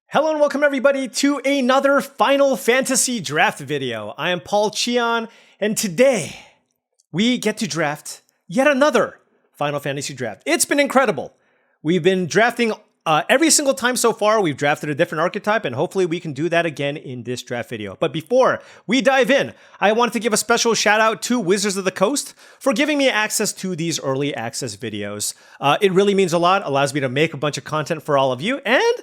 Hello and welcome everybody to another Final Fantasy draft video. I am Paul Cheon, and today we get to draft yet another Final Fantasy draft. It's been incredible. We've been drafting every single time so far. We've drafted a different archetype, and hopefully we can do that again in this draft video. But before we dive in, I wanted to give a special shout out to Wizards of the Coast for giving me access to these early access videos. It really means a lot, allows me to make a bunch of content for all of you, and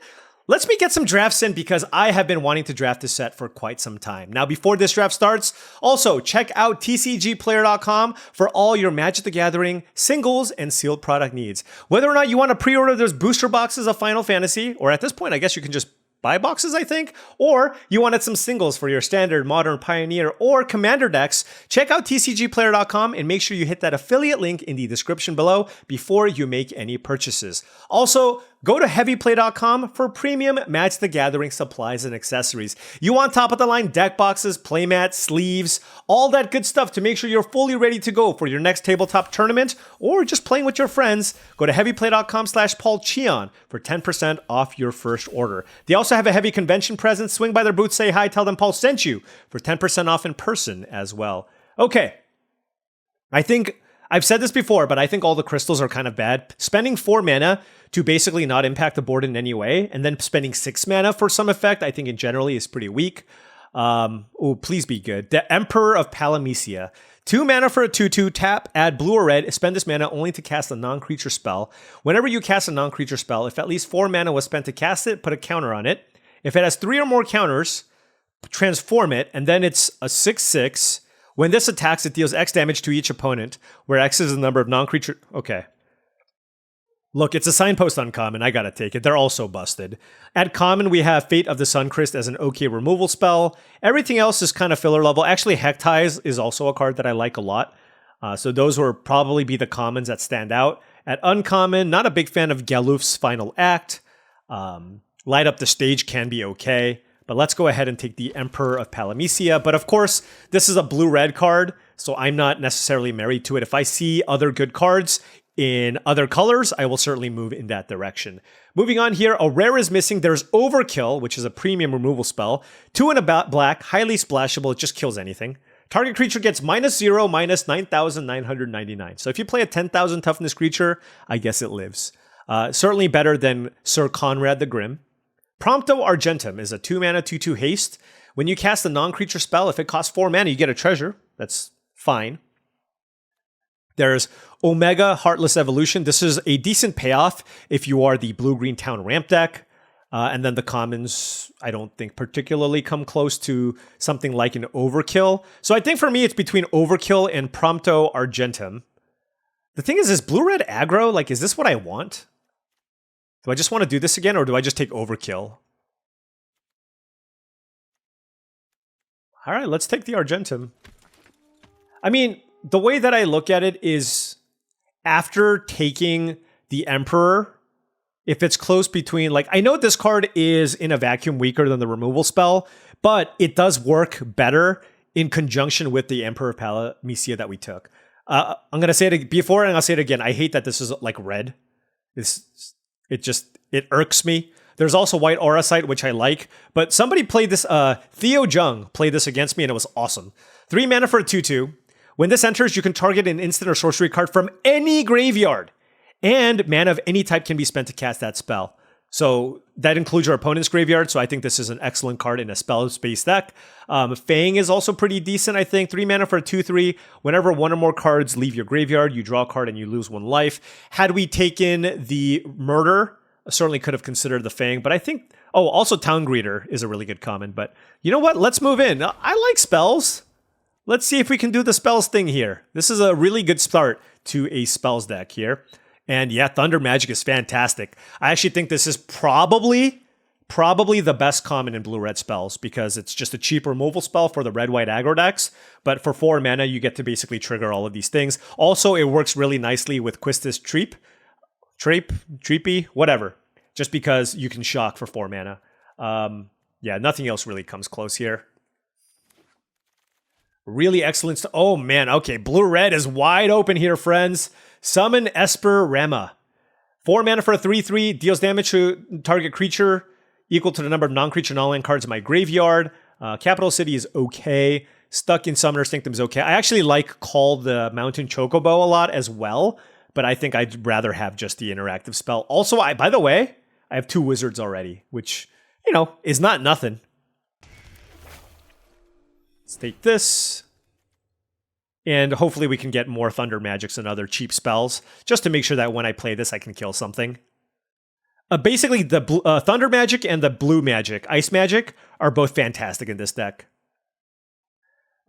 let's me get some drafts in because I have been wanting to draft this set for quite some time. Now, before this draft starts, also check out TCGplayer.com for all your Magic the Gathering singles and sealed product needs. Whether or not you want to pre-order those booster boxes of Final Fantasy, or at this point, I guess you can just buy boxes, I think, or you wanted some singles for your standard, modern, pioneer, or commander decks, check out tcgplayer.com and make sure you hit that affiliate link in the description below before you make any purchases. Also, go to heavyplay.com for premium Magic the Gathering supplies and accessories. You want top-of-the-line deck boxes, playmats, sleeves, all that good stuff to make sure you're fully ready to go for your next tabletop tournament or just playing with your friends. Go to heavyplay.com/paulcheon for 10% off your first order. They also have a heavy convention presence. Swing by their booth, say hi, tell them Paul sent you for 10% off in person as well. Okay, I think I've said this before, but I think all the crystals are kind of bad. Spending 4 mana to basically not impact the board in any way, and then spending 6 mana for some effect, I think in generally is pretty weak. Oh, please be good. The Emperor of Palamisia. 2 mana for a 2/2, tap, add blue or red, spend this mana only to cast a non-creature spell. Whenever you cast a non-creature spell, if at least 4 mana was spent to cast it, put a counter on it. If it has 3 or more counters, transform it, and then it's a 6/6. When this attacks, it deals X damage to each opponent, where X is the number of non-creature... Okay. Look, it's a signpost on common. I gotta take it. They're all so busted. At common, we have Fate of the Suncrist as an OK removal spell. Everything else is kind of filler level. Actually, Hectize is also a card that I like a lot. So those will probably be the commons that stand out. At uncommon, not a big fan of Galuf's Final Act. Light Up the Stage can be okay. But let's go ahead and take the Emperor of Palamisia. But of course, this is a blue-red card, so I'm not necessarily married to it. If I see other good cards in other colors, I will certainly move in that direction. Moving on here, a rare is missing. There's Overkill, which is a premium removal spell. 2 and a black, highly splashable. It just kills anything. Target creature gets -0, -9,999. So if you play a 10,000 toughness creature, I guess it lives. Certainly better than Sir Conrad the Grim. Prompto Argentum is a 2 mana 2/2 haste. When you cast a non-creature spell, if it costs 4 mana, you get a treasure. That's fine. There's Omega Heartless Evolution. This is a decent payoff if you are the blue-green town ramp deck. And then the commons, I don't think particularly come close to something like an Overkill. So I think for me, it's between Overkill and Prompto Argentum. The thing is blue-red aggro? Like, is this what I want? Do I just want to do this again, or do I just take Overkill? All right, let's take the Argentum. I mean, the way that I look at it is after taking the Emperor, if it's close between, like, I know this card is in a vacuum weaker than the removal spell, but it does work better in conjunction with the Emperor of Palamisia that we took. I'm going to say it before and I'll say it again. I hate that this is like red. It irks me. There's also White Aura Sight, which I like, but somebody played this, Theo Jung played this against me and it was awesome. 3 mana for a 2/2. When this enters, you can target an instant or sorcery card from any graveyard, and mana of any type can be spent to cast that spell. So that includes your opponent's graveyard, so I think this is an excellent card in a spell-based deck. Fang is also pretty decent, I think. 3 mana for a 2/3. Whenever 1 or more cards leave your graveyard, you draw a card and you lose 1 life. Had we taken the Murder, I certainly could have considered the Fang, but I think... Oh, also Town Greeter is a really good common, but you know what? Let's move in. I like spells. Let's see if we can do the spells thing here. This is a really good start to a spells deck here. And yeah, Thunder Magic is fantastic. I actually think this is probably the best common in blue-red spells because it's just a cheap removal spell for the red-white aggro decks. But for 4 mana, you get to basically trigger all of these things. Also, it works really nicely with Quistis Treepy, whatever. Just because you can shock for 4 mana. Yeah, nothing else really comes close here. Really excellent. Oh man, okay, blue-red is wide open here, friends. Summon Esper Rema. 4 mana for a 3/3, deals damage to target creature equal to the number of non-creature non-land cards in my graveyard. Capital City is okay. Stuck in Summoner's Sanctum is okay. I actually like Call the Mountain Chocobo a lot as well, but I think I'd rather have just the interactive spell. Also, by the way, I have 2 wizards already, which, you know, is not nothing. Let's take this. And hopefully we can get more Thunder Magics and other cheap spells, just to make sure that when I play this, I can kill something. Basically, the Thunder Magic and the Blue Magic, Ice Magic, are both fantastic in this deck.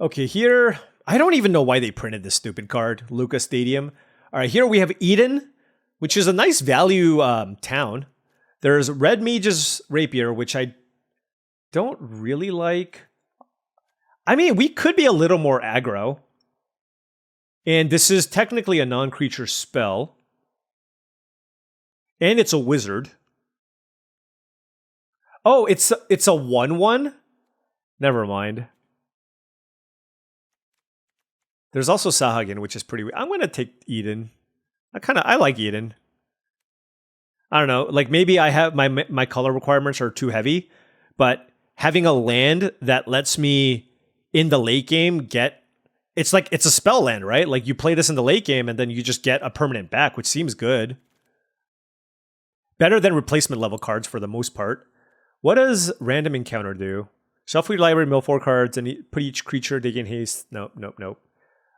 Okay, here, I don't even know why they printed this stupid card, Lucas Stadium. All right, here we have Eden, which is a nice value town. There's Red Mage's Rapier, which I don't really like. I mean, we could be a little more aggro. And this is technically a non-creature spell. And it's a wizard. Oh, it's a 1/1? Never mind. There's also Sahagin, which is pretty weird. I'm going to take Eden. I like Eden. I don't know, like maybe I have my color requirements are too heavy, but having a land that lets me in the late game get, it's like it's a spell land, right? Like you play this in the late game and then you just get a permanent back, which seems good. Better than replacement level cards for the most part. What does random encounter do? Shuffle your library, mill 4 cards, and put each creature they gain haste. Nope.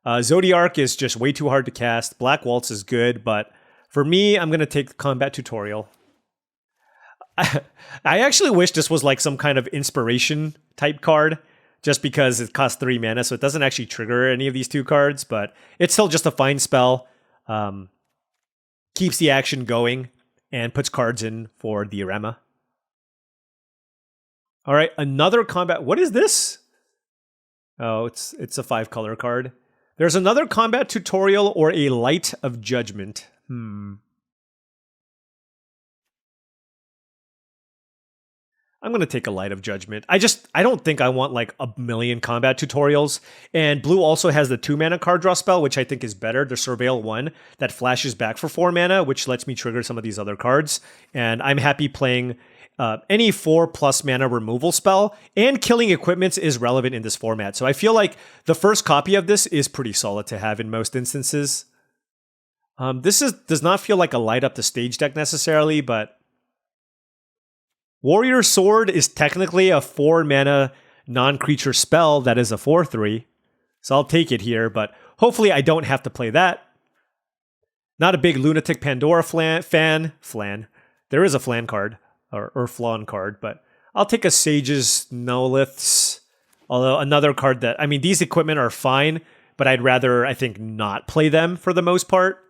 Zodiark is just way too hard to cast. Black Waltz is good, but for me, I'm going to take Combat Tutorial. I actually wish this was like some kind of inspiration type card, just because it costs 3 mana, so it doesn't actually trigger any of these 2 cards, but it's still just a fine spell. Keeps the action going, and puts cards in for the Diorama. All right, another combat. What is this? Oh, it's a 5-color card. There's another Combat Tutorial or a Light of Judgment. I'm going to take a Light of Judgment. I don't think I want like a million Combat Tutorials. And blue also has the 2-mana card draw spell, which I think is better. The Surveil 1 that flashes back for 4 mana, which lets me trigger some of these other cards. And I'm happy playing any 4+ mana removal spell, and killing equipments is relevant in this format. So I feel like the first copy of this is pretty solid to have in most instances. This does not feel like a light up the stage deck necessarily, but Warrior Sword is technically a 4-mana non-creature spell that is a 4/3. So I'll take it here, but hopefully I don't have to play that. Not a big Lunatic Pandora fan. There is a Flan card. Or Flan card, but I'll take a Sage's Noliths. Although another card that, I mean, these equipment are fine, but I'd rather, I think, not play them for the most part.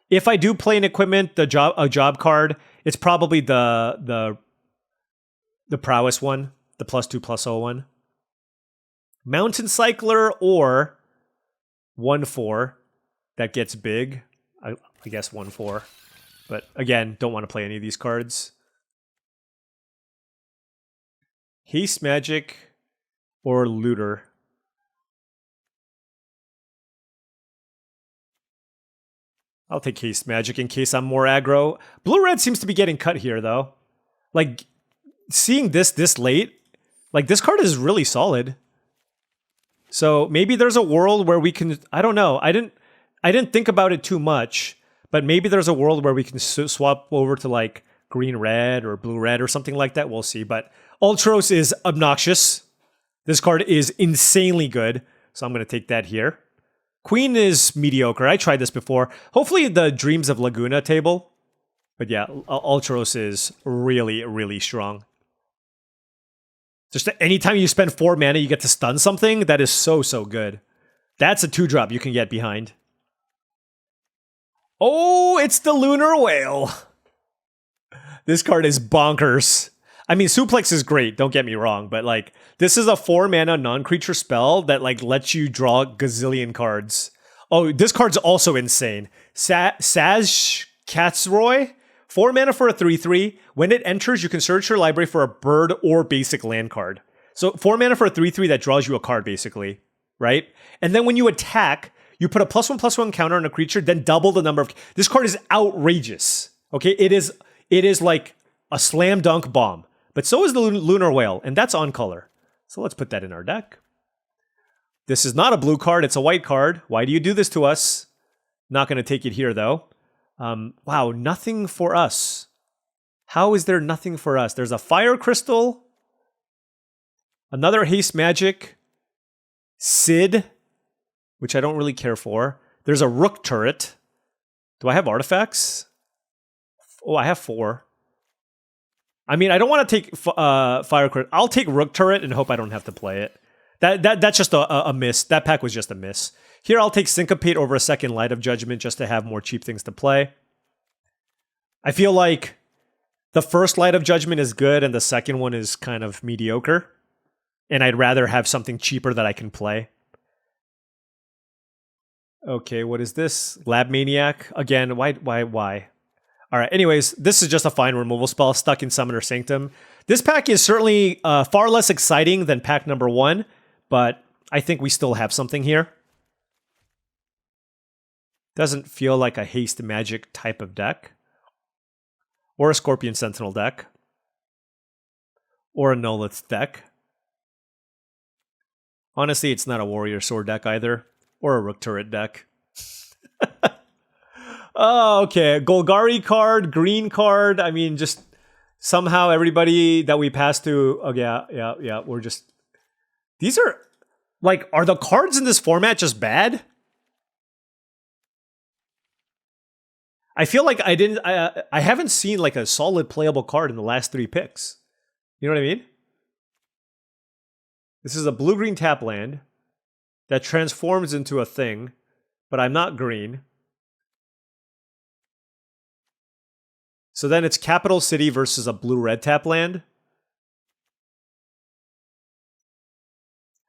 If I do play an equipment, a job card, it's probably the Prowess one, the +2/+0 one. Mountain Cycler or 1/4 that gets big. I guess 1/4. But again, don't want to play any of these cards. Haste Magic or Looter. I'll take Haste Magic in case I'm more aggro. Blue-red seems to be getting cut here, though. Like, seeing this late, like, this card is really solid. So maybe there's a world where we can... I don't know. I didn't think about it too much, but maybe there's a world where we can swap over to, like, green-red or blue-red or something like that. We'll see, but... Ultros is obnoxious. This card is insanely good, so I'm going to take that here. Queen is mediocre. I tried this before. Hopefully the Dreams of Laguna table. But yeah, Ultros is really, really strong. Just anytime you spend 4 mana, you get to stun something. That is so good. That's a 2-drop you can get behind. Oh, it's the Lunar Whale. This card is bonkers. I mean, Suplex is great, don't get me wrong, but like, this is a 4-mana non-creature spell that like lets you draw gazillion cards. Oh, this card's also insane. Saz Katsroy, 4 mana for a 3/3. When it enters, you can search your library for a bird or basic land card. So 4 mana for a 3/3 that draws you a card, basically, right? And then when you attack, you put a +1/+1 counter on a creature, then double the number of... This card is outrageous, okay? It is like a slam dunk bomb. But so is the Lunar Whale, and that's on color. So let's put that in our deck. This is not a blue card, it's a white card. Why do you do this to us? Not going to take it here, though. Wow, nothing for us. How is there nothing for us? There's a Fire Crystal, another Haste Magic, Sid, which I don't really care for. There's a Rook Turret. Do I have artifacts? Oh, I have 4. I mean, I don't want to take Fire Crystal. I'll take Rook Turret and hope I don't have to play it. That's just a miss. That pack was just a miss. Here, I'll take Syncopate over a second Light of Judgment just to have more cheap things to play. I feel like the first Light of Judgment is good and the second one is kind of mediocre. And I'd rather have something cheaper that I can play. Okay, what is this? Lab Maniac. Again, why? All right, anyways, this is just a fine removal spell stuck in Summoner Sanctum. This pack is certainly far less exciting than pack number 1, but I think we still have something here. Doesn't feel like a Haste Magic type of deck. Or a Scorpion Sentinel deck. Or a Nolith deck. Honestly, it's not a Warrior Sword deck either. Or a Rook Turret deck. Oh, okay. Golgari card, green card. I mean, just somehow everybody that we pass to... Oh, yeah. We're just... These are... Like, are the cards in this format just bad? I feel like I haven't seen like a solid playable card in the last 3 picks. You know what I mean? This is a blue-green tap land that transforms into a thing, but I'm not green. So then it's Capital City versus a blue-red tap land.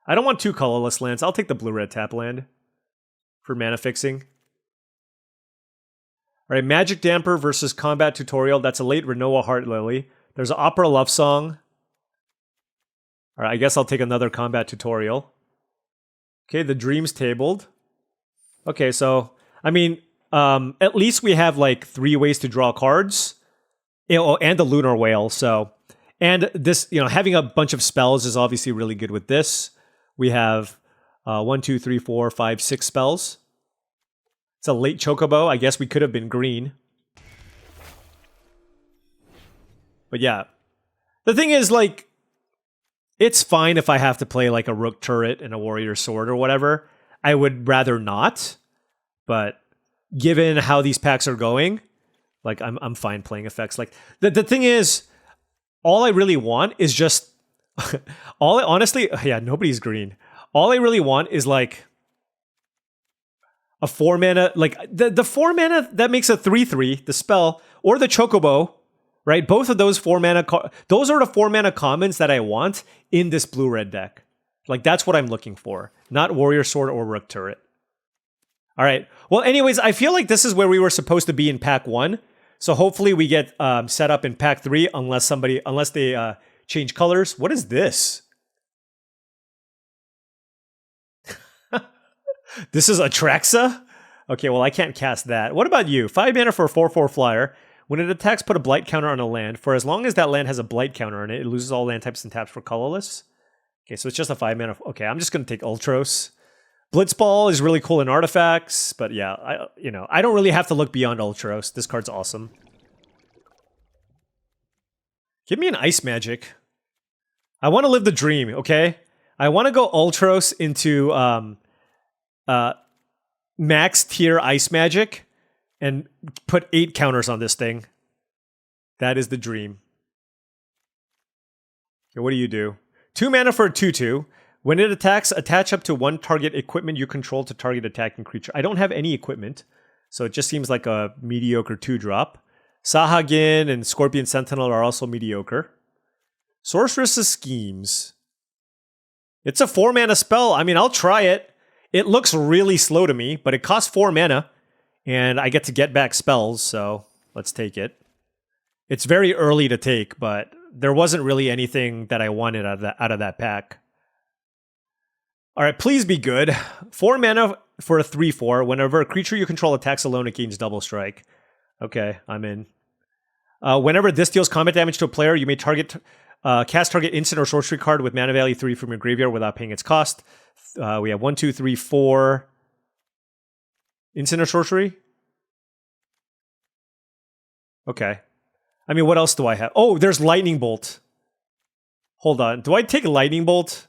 I don't want 2 colorless lands. I'll take the blue-red tap land for mana fixing. All right, Magic Damper versus Combat Tutorial. That's a late Renoa Heart Lily. There's an Opera Love Song. All right, I guess I'll take another Combat Tutorial. Okay, the Dreams tabled. Okay, so, I mean, at least we have like 3 ways to draw cards. And the Lunar Whale, so. And this, having a bunch of spells is obviously really good with this. We have 1, 2, 3, 4, 5, 6 spells. It's a late Chocobo. I guess we could have been green. But yeah. The thing is, like, it's fine if I have to play like a Rook Turret and a Warrior Sword or whatever. I would rather not. But given how these packs are going, like, I'm fine playing effects. Like, the thing is, all I really want is just... honestly, yeah, nobody's green. All I really want is, like... a 4 mana, like the 4 mana that makes a 3/3, the spell, or the Chocobo, right? Both of those 4 mana, those are the 4 mana commons that I want in this blue-red deck. Like, that's what I'm looking for, not Warrior Sword or Rook Turret. All right. Well, anyways, I feel like this is where we were supposed to be in pack 1. So hopefully we get set up in pack 3, unless they change colors. What is this? This is Atraxa? Okay, well, I can't cast that. What about you? 5 mana for a 4/4 flyer. When it attacks, put a blight counter on a land. For as long as that land has a blight counter on it, it loses all land types and taps for colorless. Okay, so it's just a 5 mana. Okay, I'm just going to take Ultros. Blitzball is really cool in artifacts, but yeah, I don't really have to look beyond Ultros. This card's awesome. Give me an Ice Magic. I want to live the dream, okay? I want to go Ultros into... max tier Ice Magic and put 8 counters on this thing. That is the dream. Okay, what do you do? 2 mana for a 2/2. When it attacks, attach up to 1 target equipment you control to target attacking creature. I don't have any equipment, so it just seems like a mediocre 2-drop. Sahagin and Scorpion Sentinel are also mediocre. Sorceress's Schemes. It's a 4 mana spell. I mean, I'll try it. It looks really slow to me, but it costs 4 mana, and I get to get back spells, so let's take it. It's very early to take, but there wasn't really anything that I wanted out of that pack. All right, please be good. 4 mana for a 3/4. Whenever a creature you control attacks alone, it gains double strike. Okay, I'm in. Whenever this deals combat damage to a player, you may target Cast target instant or sorcery card with mana value 3 from your graveyard without paying its cost. We have 1, 2, 3, 4. Instant or sorcery? Okay. I mean, what else do I have? Oh, there's Lightning Bolt. Hold on. Do I take Lightning Bolt?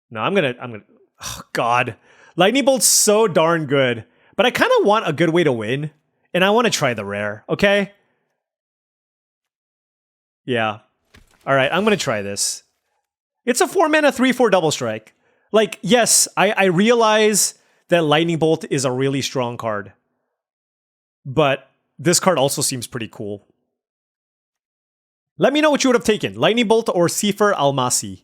No, I'm gonna, oh God. Lightning Bolt's so darn good. But I kind of want a good way to win. And I want to try the rare, okay? Yeah. Alright, I'm gonna try this. It's a 4-mana 3/4 double strike. Like, yes, I realize that Lightning Bolt is a really strong card. But this card also seems pretty cool. Let me know what you would have taken. Lightning Bolt or Sefer Almasi.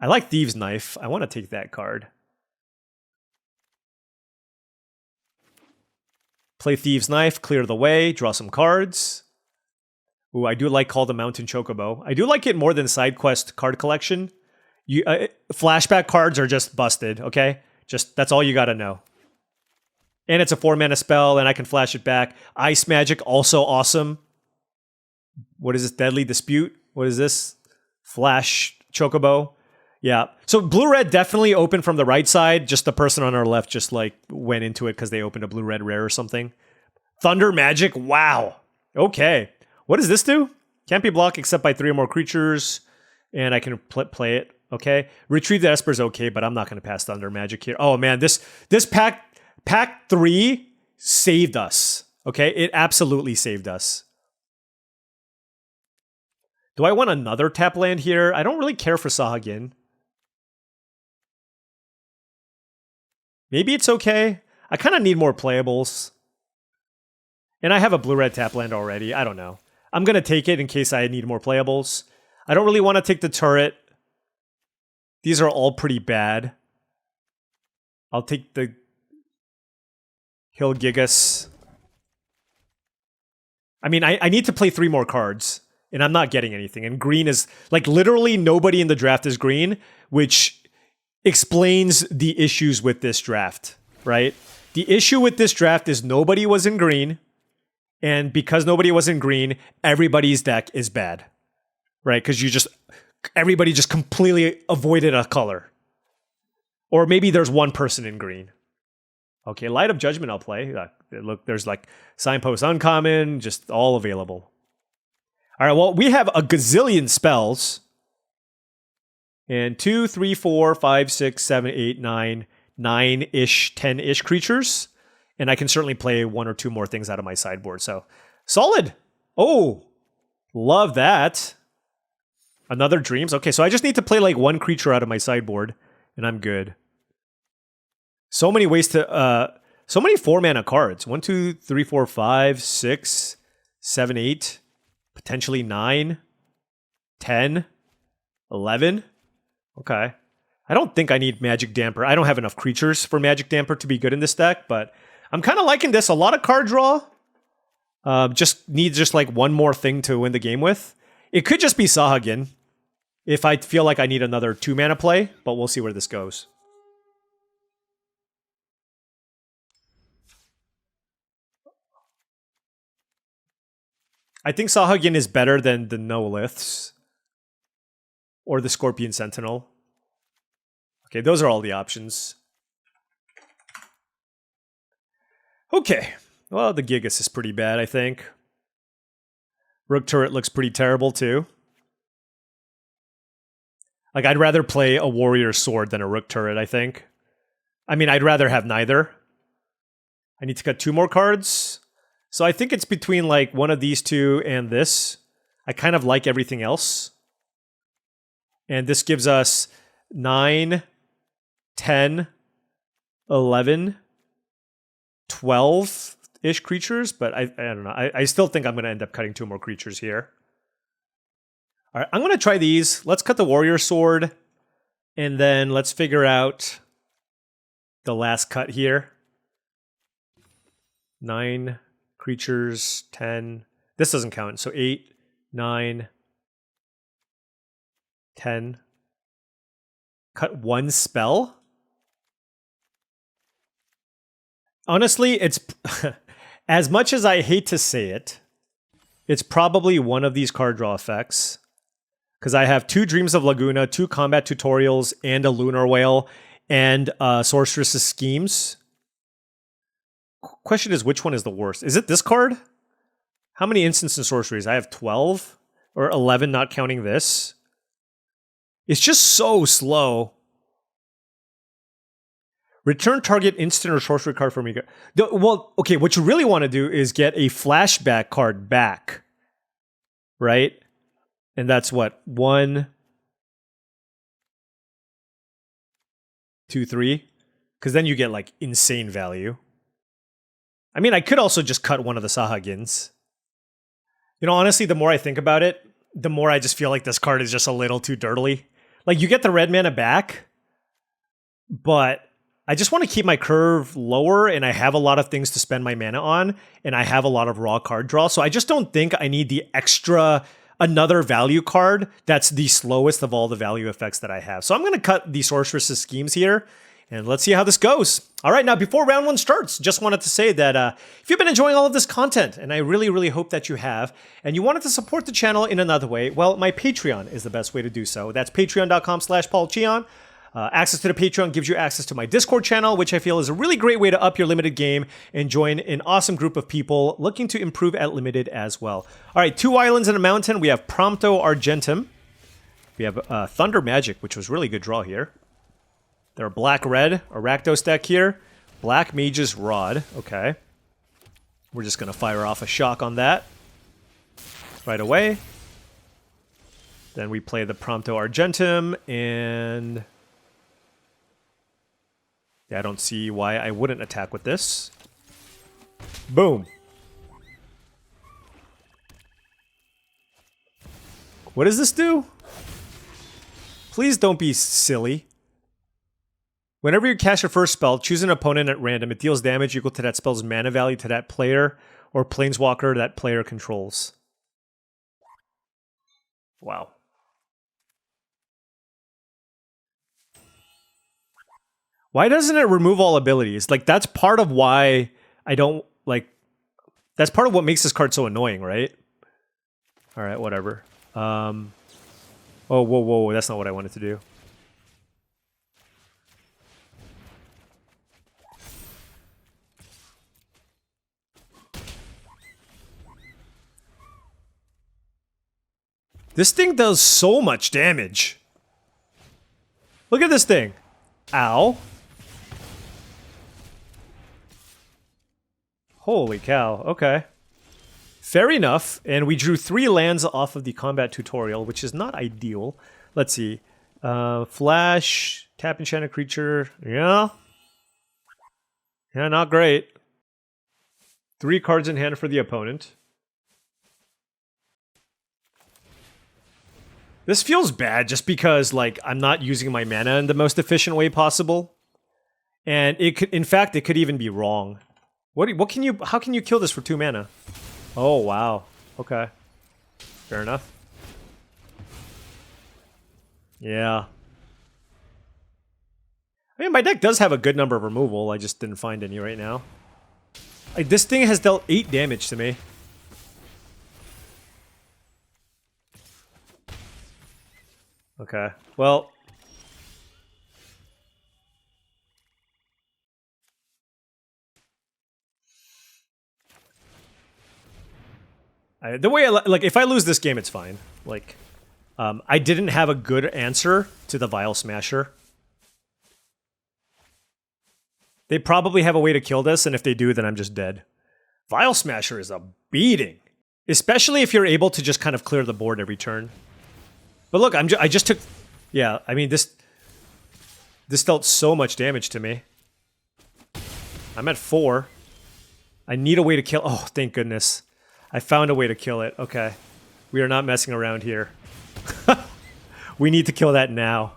I like Thieves' Knife. I want to take that card. Play Thieves' Knife, clear the way, draw some cards. Ooh, I do like Call the Mountain Chocobo. I do like it more than Side Quest card collection. Flashback cards are just busted, okay? Just, that's all you gotta know. And it's a 4-mana spell, and I can flash it back. Ice Magic, also awesome. What is this? Deadly Dispute? What is this? Flash Chocobo. Yeah. So blue-red definitely opened from the right side. Just the person on our left just like went into it because they opened a blue-red rare or something. Thunder Magic. Wow. Okay. What does this do? Can't be blocked except by 3 or more creatures. And I can play it. Okay. Retrieve the Esper is okay, but I'm not going to pass Thunder Magic here. Oh man, this pack 3 saved us. Okay. It absolutely saved us. Do I want another tap land here? I don't really care for Sahagin. Maybe it's okay. I kind of need more playables. And I have a blue-red tap land already. I don't know. I'm going to take it in case I need more playables. I don't really want to take the turret. These are all pretty bad. I'll take the Hill Gigas. I mean, I need to play 3 more cards. And I'm not getting anything. And green is, like, literally nobody in the draft is green, which explains the issues with this draft, right? The issue with this draft is nobody was in green, and because nobody was in green, everybody's deck is bad, right? Because everybody just completely avoided a color. Or maybe there's one person in green. Okay, Light of Judgment I'll play. Look, there's like Signpost Uncommon, just all available. All right, well, we have a gazillion spells. And 2, 3, 4, 5, 6, 7, 8, 9, 9-ish, 10-ish creatures. And I can certainly play 1 or 2 more things out of my sideboard. So, solid. Oh, love that. Another Dreams. Okay, so I just need to play like 1 creature out of my sideboard. And I'm good. So many ways to... so many 4-mana cards. 1, 2, 3, 4, 5, 6, 7, 8... Potentially 9, 10, 11. Okay. I don't think I need Magic Damper. I don't have enough creatures for Magic Damper to be good in this deck, but I'm kind of liking this. A lot of card draw. Just needs like 1 more thing to win the game with. It could just be Sahagin if I feel like I need another 2-mana play, but we'll see where this goes. I think Sahagin is better than the No-Liths. Or the Scorpion Sentinel. Okay, those are all the options. Okay. Well, the Gigas is pretty bad, I think. Rook Turret looks pretty terrible, too. Like, I'd rather play a Warrior Sword than a Rook Turret, I think. I mean, I'd rather have neither. I need to cut 2 more cards. So I think it's between like one of these 2 and this. I kind of like everything else. And this gives us 9, 10, 11, 12-ish creatures. But I don't know. I still think I'm going to end up cutting 2 more creatures here. All right, I'm going to try these. Let's cut the Warrior Sword. And then let's figure out the last cut here. 9... creatures, 10. This doesn't count. So 8, 9, 10. Cut 1 spell? Honestly, it's... as much as I hate to say it, it's probably one of these card draw effects. Because I have 2 Dreams of Laguna, 2 Combat Tutorials, and a Lunar Whale, and Sorceress's Schemes. Question is, which one is the worst? Is it this card? How many instants and sorceries? I have 12 or 11, not counting this. It's just so slow. Return target instant or sorcery card from your... Well, okay, what you really want to do is get a flashback card back. Right? And that's what? 1, 2, 3? Because then you get, like, insane value. I mean, I could also just cut one of the Sahagins. You know, honestly, the more I think about it, the more I just feel like this card is just a little too dirtily. Like, you get the red mana back, but I just want to keep my curve lower, and I have a lot of things to spend my mana on, and I have a lot of raw card draw, so I just don't think I need the extra, another value card that's the slowest of all the value effects that I have. So I'm going to cut the Sorceress's Schemes here, and let's see how this goes. All right, now before round 1 starts, just wanted to say that if you've been enjoying all of this content, and I really, really hope that you have, and you wanted to support the channel in another way, well, my Patreon is the best way to do so. That's patreon.com/paulcheon. Access to the Patreon gives you access to my Discord channel, which I feel is a really great way to up your limited game and join an awesome group of people looking to improve at limited as well. All right, 2 islands and a mountain. We have Prompto Argentum. We have Thunder Magic, which was really good draw here. They're black-red, a Rakdos deck here. Black Mage's Rod, okay. We're just going to fire off a shock on that right away. Then we play the Prompto Argentum, and yeah, I don't see why I wouldn't attack with this. Boom. What does this do? Please don't be silly. Whenever you cast your first spell, choose an opponent at random. It deals damage equal to that spell's mana value to that player or planeswalker that player controls. Wow. Why doesn't it remove all abilities? Like, that's part of why I don't, like, that's part of what makes this card so annoying, right? Alright, whatever. Oh, whoa, that's not what I wanted to do. This thing does so much damage. Look at this thing. Ow. Holy cow, okay. Fair enough, and we drew 3 lands off of the combat tutorial, which is not ideal. Let's see. Flash, tap enchanted creature, yeah. Yeah, not great. 3 cards in hand for the opponent. This feels bad just because, like, I'm not using my mana in the most efficient way possible. And it could, in fact, it could even be wrong. What can you, how can you kill this for 2 mana? Oh, wow. Okay. Fair enough. Yeah. I mean, my deck does have a good number of removal, I just didn't find any right now. Like, this thing has dealt 8 damage to me. Okay, well... the way like, if I lose this game, it's fine. Like, I didn't have a good answer to the Vile Smasher. They probably have a way to kill this, and if they do, then I'm just dead. Vile Smasher is a beating. Especially if you're able to just kind of clear the board every turn. But look, I just took... Yeah, I mean, this dealt so much damage to me. I'm at 4. I need a way to kill... Oh, thank goodness. I found a way to kill it. Okay. We are not messing around here. We need to kill that now.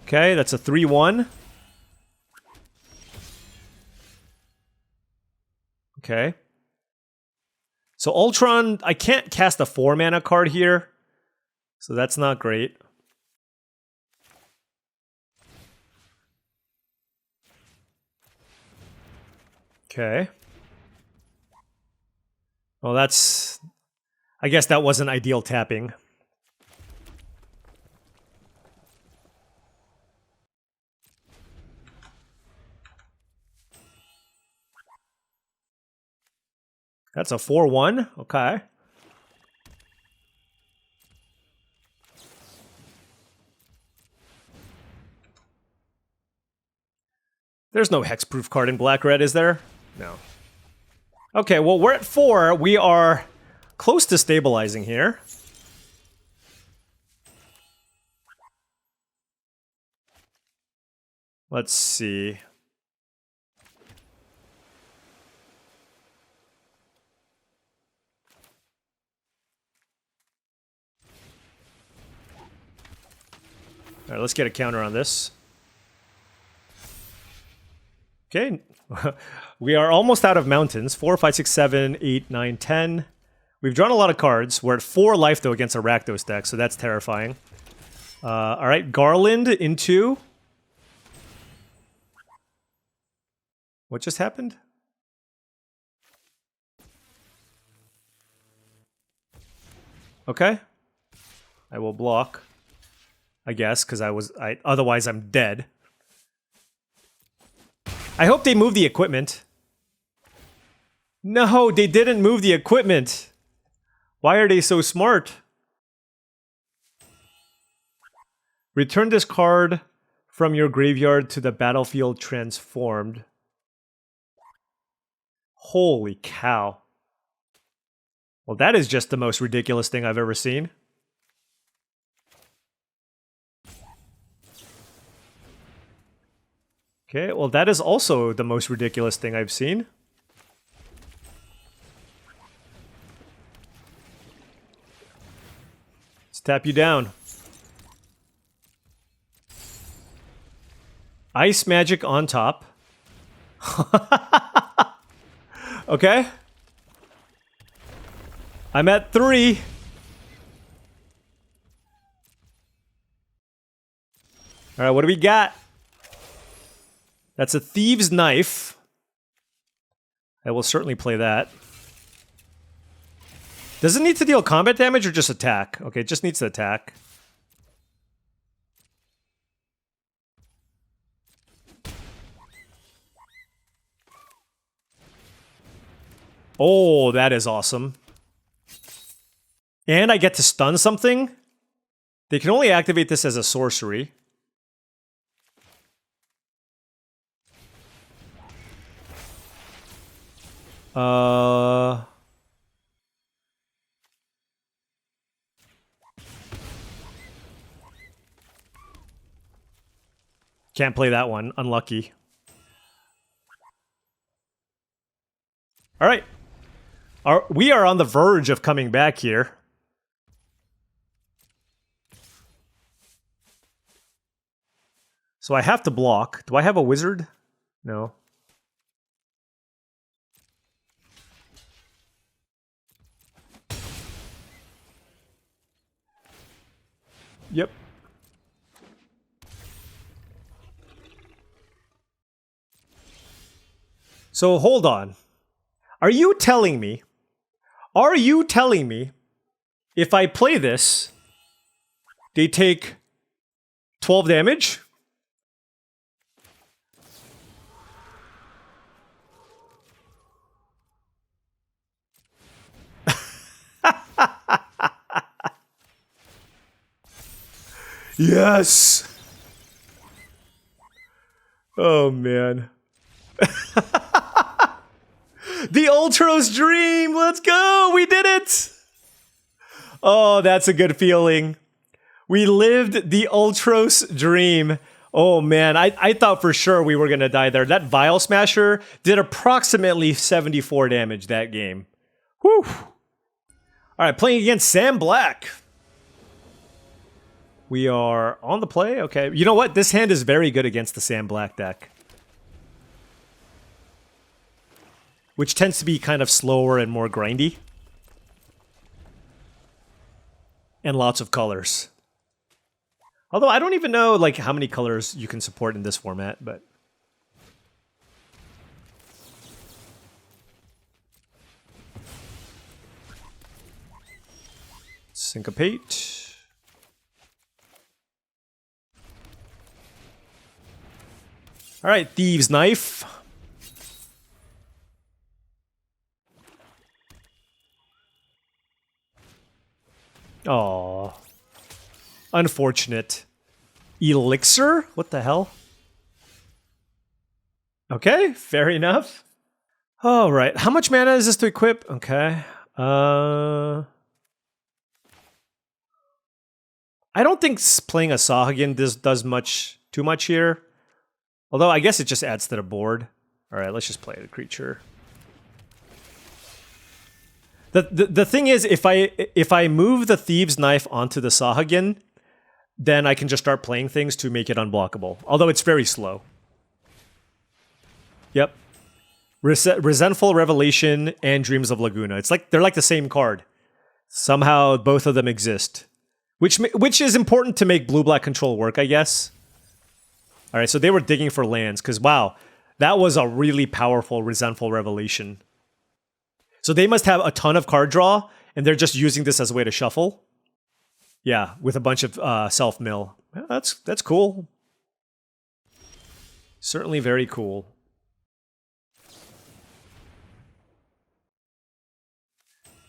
Okay, that's a 3-1. Okay. So Ultron, I can't cast a 4-mana card here. So that's not great. Okay. Well, that's... I guess that wasn't ideal tapping. That's a 4-1. Okay. There's no hexproof card in black-red, is there? No. Okay, well, we're at 4. We are close to stabilizing here. Let's see. All right, let's get a counter on this. Okay. We are almost out of mountains. 4, 5, 6, 7, 8, 9, 10. We've drawn a lot of cards. We're at 4 life, though, against a Rakdos deck, so that's terrifying. All right, Garland into... What just happened? Okay. I will block. I guess, because otherwise I'm dead. I hope they move the equipment. No, they didn't move the equipment. Why are they so smart? Return this card from your graveyard to the battlefield transformed. Holy cow. Well, that is just the most ridiculous thing I've ever seen. Okay, well, that is also the most ridiculous thing I've seen. Let's tap you down. Ice magic on top. Okay. I'm at 3. All right, what do we got? That's a Thieves' Knife. I will certainly play that. Does it need to deal combat damage or just attack? Okay, it just needs to attack. Oh, that is awesome. And I get to stun something? They can only activate this as a sorcery. Can't play that one. Unlucky. All right. We are on the verge of coming back here. So I have to block. Do I have a wizard? No. Yep. So hold on. Are you telling me if I play this, they take 12 damage? Yes! Oh, man. The Ultros dream! Let's go! We did it! Oh, that's a good feeling. We lived the Ultros dream. Oh, man. I thought for sure we were going to die there. That Vial Smasher did approximately 74 damage that game. Whew. All right, playing against Sam Black. We are on the play. Okay. You know what? This hand is very good against the Sam Black deck. Which tends to be kind of slower and more grindy. And lots of colors. Although I don't even know like how many colors you can support in this format, but... Syncopate. All right, Thieves' Knife. Oh, unfortunate. Elixir? What the hell? Okay, fair enough. All right, how much mana is this to equip? Okay. I don't think playing a Sahagin does too much here. Although I guess it just adds to the board. All right, let's just play the creature. The thing is, if I move the Thieves' Knife onto the Sahagin, then I can just start playing things to make it unblockable. Although it's very slow. Yep. Resentful Revelation and Dreams of Laguna. It's like they're like the same card. Somehow both of them exist. Which is important to make blue-black control work, I guess. All right, so they were digging for lands, because wow, that was a really powerful Resentful Revelation. So they must have a ton of card draw, and they're just using this as a way to shuffle. Yeah, with a bunch of self-mill. Yeah, that's cool. Certainly very cool.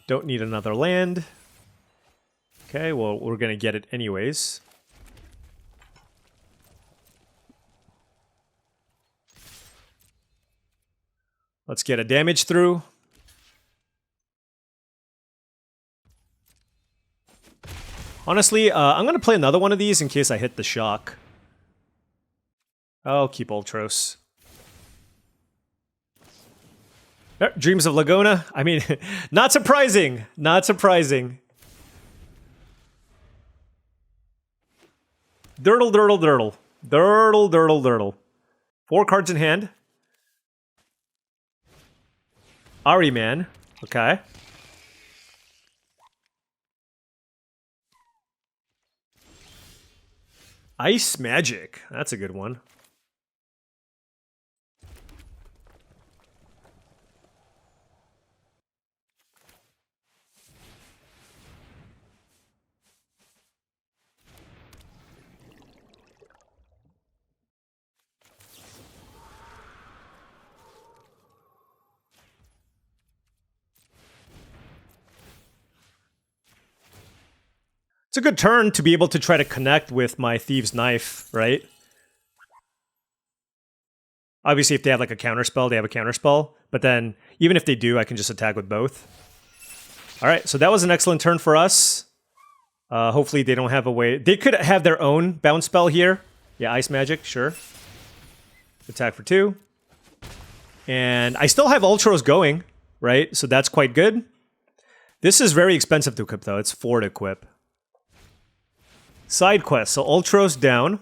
Don't need another land. Okay, well, we're going to get it anyways. Let's get a damage through. Honestly, I'm going to play another one of these in case I hit the shock. I'll keep Ultros. Dreams of Laguna. I mean, not surprising. Not surprising. Dirtle, dirtle, dirtle. Dirtle, dirtle, dirtle. 4 cards in hand. Ari Man. Okay. Ice Magic. That's a good one. It's a good turn to be able to try to connect with my Thieves' Knife, right? Obviously, if they have like a counterspell, they have a counterspell. But then, even if they do, I can just attack with both. Alright, so that was an excellent turn for us. Hopefully they don't have a way... They could have their own bounce spell here. Yeah, Ice Magic, sure. Attack for 2. And I still have Ultros going, right? So that's quite good. This is very expensive to equip, though. It's 4 to equip. Side quest, so Ultros down.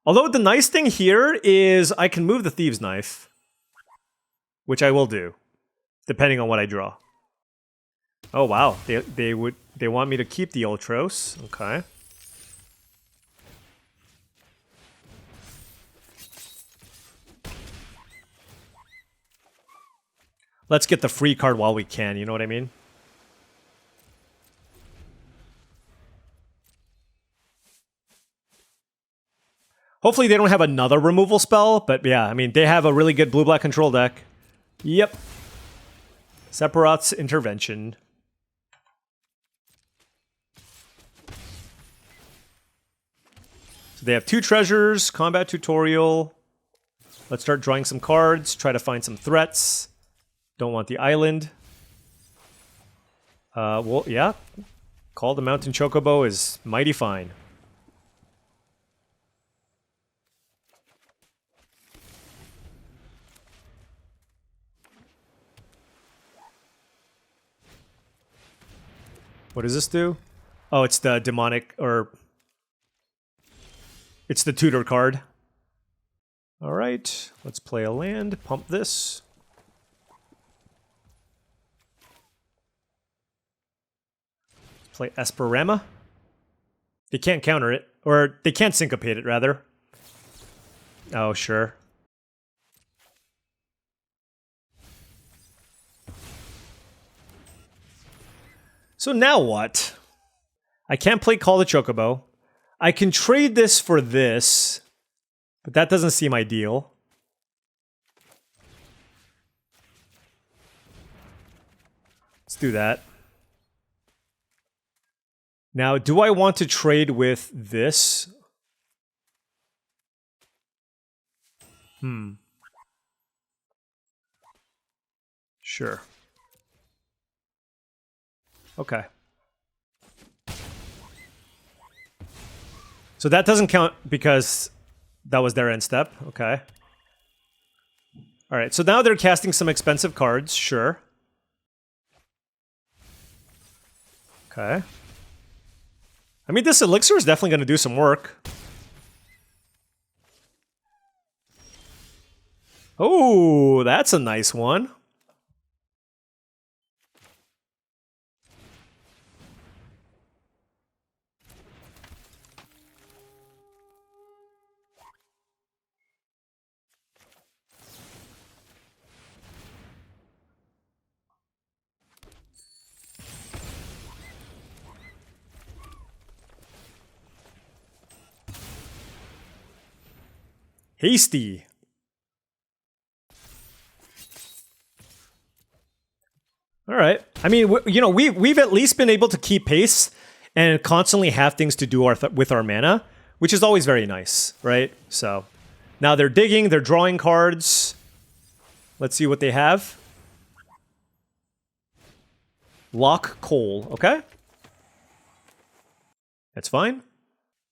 Although the nice thing here is I can move the Thieves' Knife. Which I will do. Depending on what I draw. Oh wow, they want me to keep the Ultros. Okay. Let's get the free card while we can, you know what I mean? Hopefully they don't have another removal spell, but yeah, I mean, they have a really good blue-black control deck. Yep. Sephiroth's Intervention. So they have 2 treasures, combat tutorial. Let's start drawing some cards, try to find some threats. Don't want the island. Well, yeah. Call the Mountain Chocobo is mighty fine. What does this do? Oh, it's the demonic, or... It's the tutor card. Alright, let's play a land, pump this. Let's play Esperama. They can't counter it, or they can't syncopate it, rather. Oh, sure. So now what? I can't play Call the Chocobo. I can trade this for this, but that doesn't seem ideal. Let's do that. Now, do I want to trade with this? Sure. Okay. So that doesn't count because that was their end step. Okay. All right, so now they're casting some expensive cards. Sure. Okay. I mean, this elixir is definitely going to do some work. Oh, that's a nice one. Hasty. All right. I mean, you know, we've at least been able to keep pace and constantly have things to do with our mana, which is always very nice, right? So now they're digging, they're drawing cards. Let's see what they have. Lock Coal, okay. That's fine.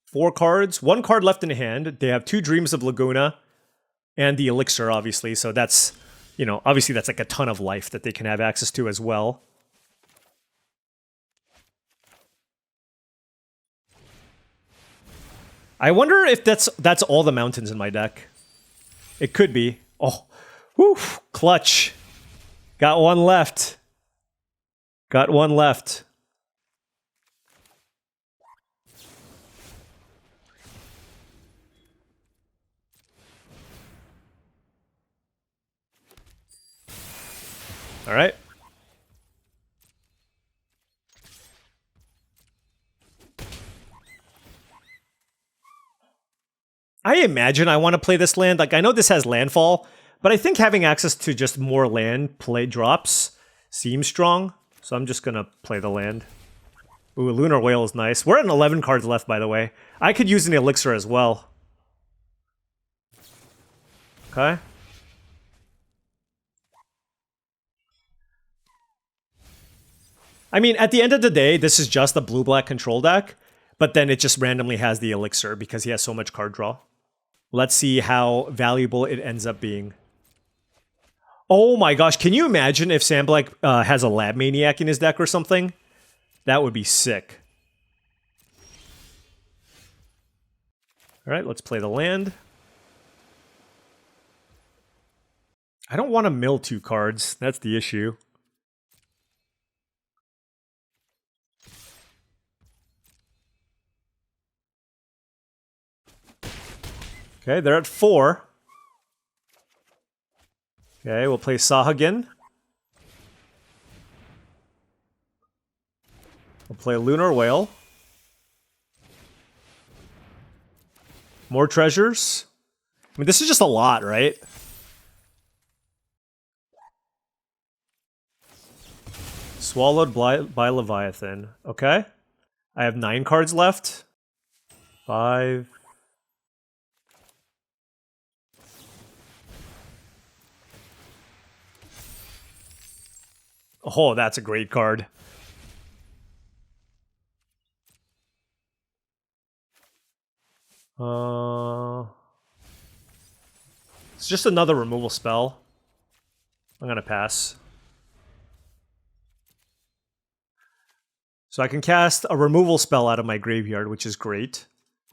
4 cards, 1 card left in hand. They have 2 Dreams of Laguna and the Elixir, obviously. So that's, you know, obviously that's like a ton of life that they can have access to as well. I wonder if that's all the mountains in my deck. It could be. Oh, whew, clutch. Got one left. Got one left. All right. I imagine I want to play this land. Like, I know this has landfall, but I think having access to just more land play drops seems strong. So I'm just going to play the land. Ooh, Lunar Whale is nice. We're at 11 cards left, by the way. I could use an Elixir as well. Okay. I mean, at the end of the day, this is just a blue-black control deck, but then it just randomly has the Elixir because he has so much card draw. Let's see how valuable it ends up being. Oh my gosh, can you imagine if Sandblack has a Lab Maniac in his deck or something? That would be sick. Alright, let's play the land. I don't want to mill 2 cards, that's the issue. Okay, they're at 4. Okay, we'll play Sahagin. We'll play Lunar Whale. More treasures. I mean, this is just a lot, right? Swallowed by Leviathan. Okay. I have 9 cards left. 5. Oh, that's a great card. It's just another removal spell. I'm gonna pass. So I can cast a removal spell out of my graveyard, which is great.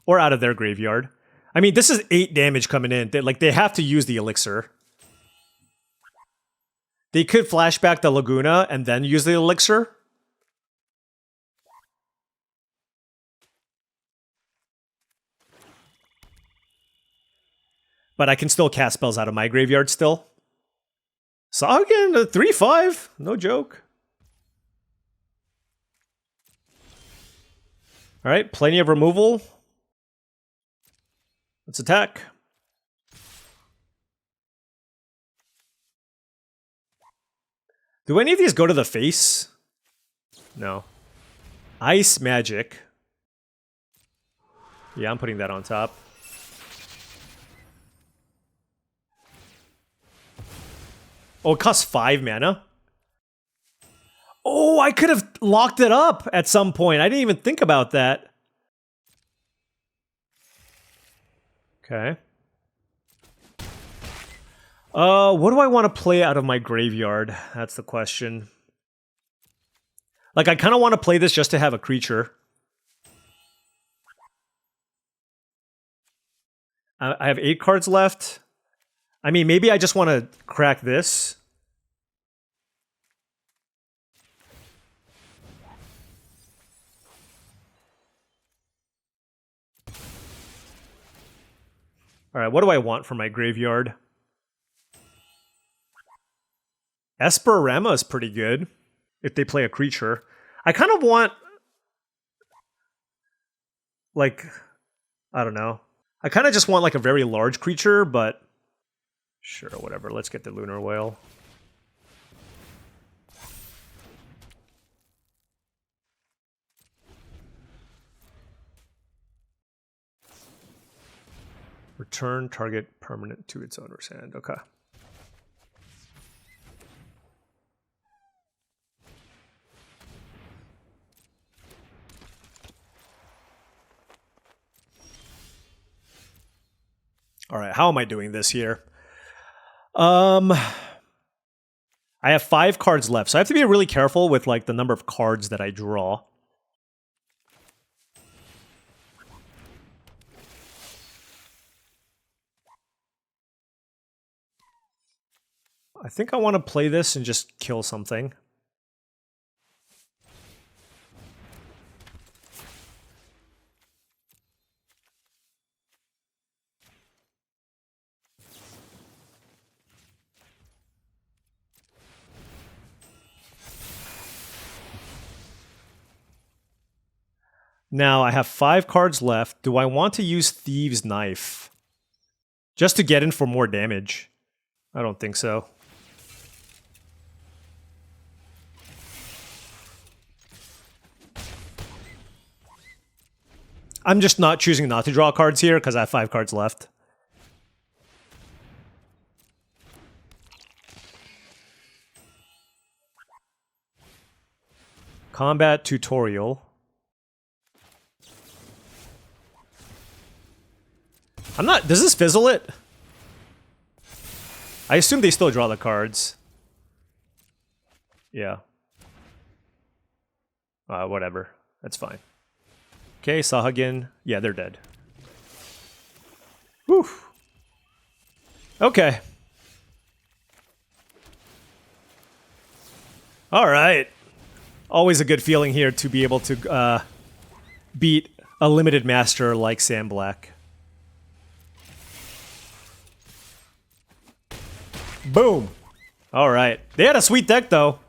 Or out of their graveyard. I mean, this is 8 damage coming in. They have to use the Elixir. They could flashback the Laguna and then use the Elixir. But I can still cast spells out of my graveyard still. Sahagin, 3/5. No joke. All right, plenty of removal. Let's attack. Do any of these go to the face? No. Ice magic. Yeah, I'm putting that on top. Oh, it costs 5 mana? Oh, I could have locked it up at some point. I didn't even think about that. Okay. What do I want to play out of my graveyard? That's the question. Like, I kind of want to play this just to have a creature. I have 8 cards left. I mean, maybe I just want to crack this. Alright, what do I want for my graveyard? Esperama is pretty good if they play a creature. I kind of want... like... I don't know. I kind of just want like a very large creature, but... sure, whatever. Let's get the Lunar Whale. Return target permanent to its owner's hand. Okay. All right, how am I doing this here? I have 5 cards left, so I have to be really careful with like the number of cards that I draw. I think I want to play this and just kill something. Now, I have 5 cards left. Do I want to use Thieves' Knife? Just to get in for more damage? I don't think so. I'm just not choosing not to draw cards here because I have 5 cards left. Combat Tutorial. I'm not... does this fizzle it? I assume they still draw the cards. Yeah. Whatever. That's fine. Okay, Sahagin. Yeah, they're dead. Whew. Okay. Alright. Always a good feeling here to be able to beat a limited master like Sam Black. Boom. Alright. They had a sweet deck, though.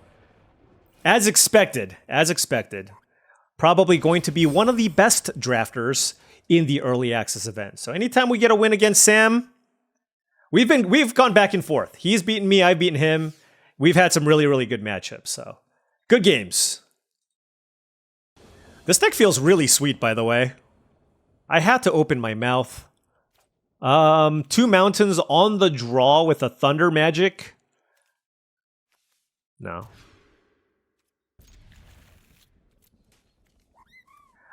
As expected. As expected. Probably going to be one of the best drafters in the early access event. So anytime we get a win against Sam, we've gone back and forth. He's beaten me, I've beaten him. We've had some really, really good matchups, so good games. This deck feels really sweet, by the way. I had to open my mouth. 2 mountains on the draw with a thunder magic. No.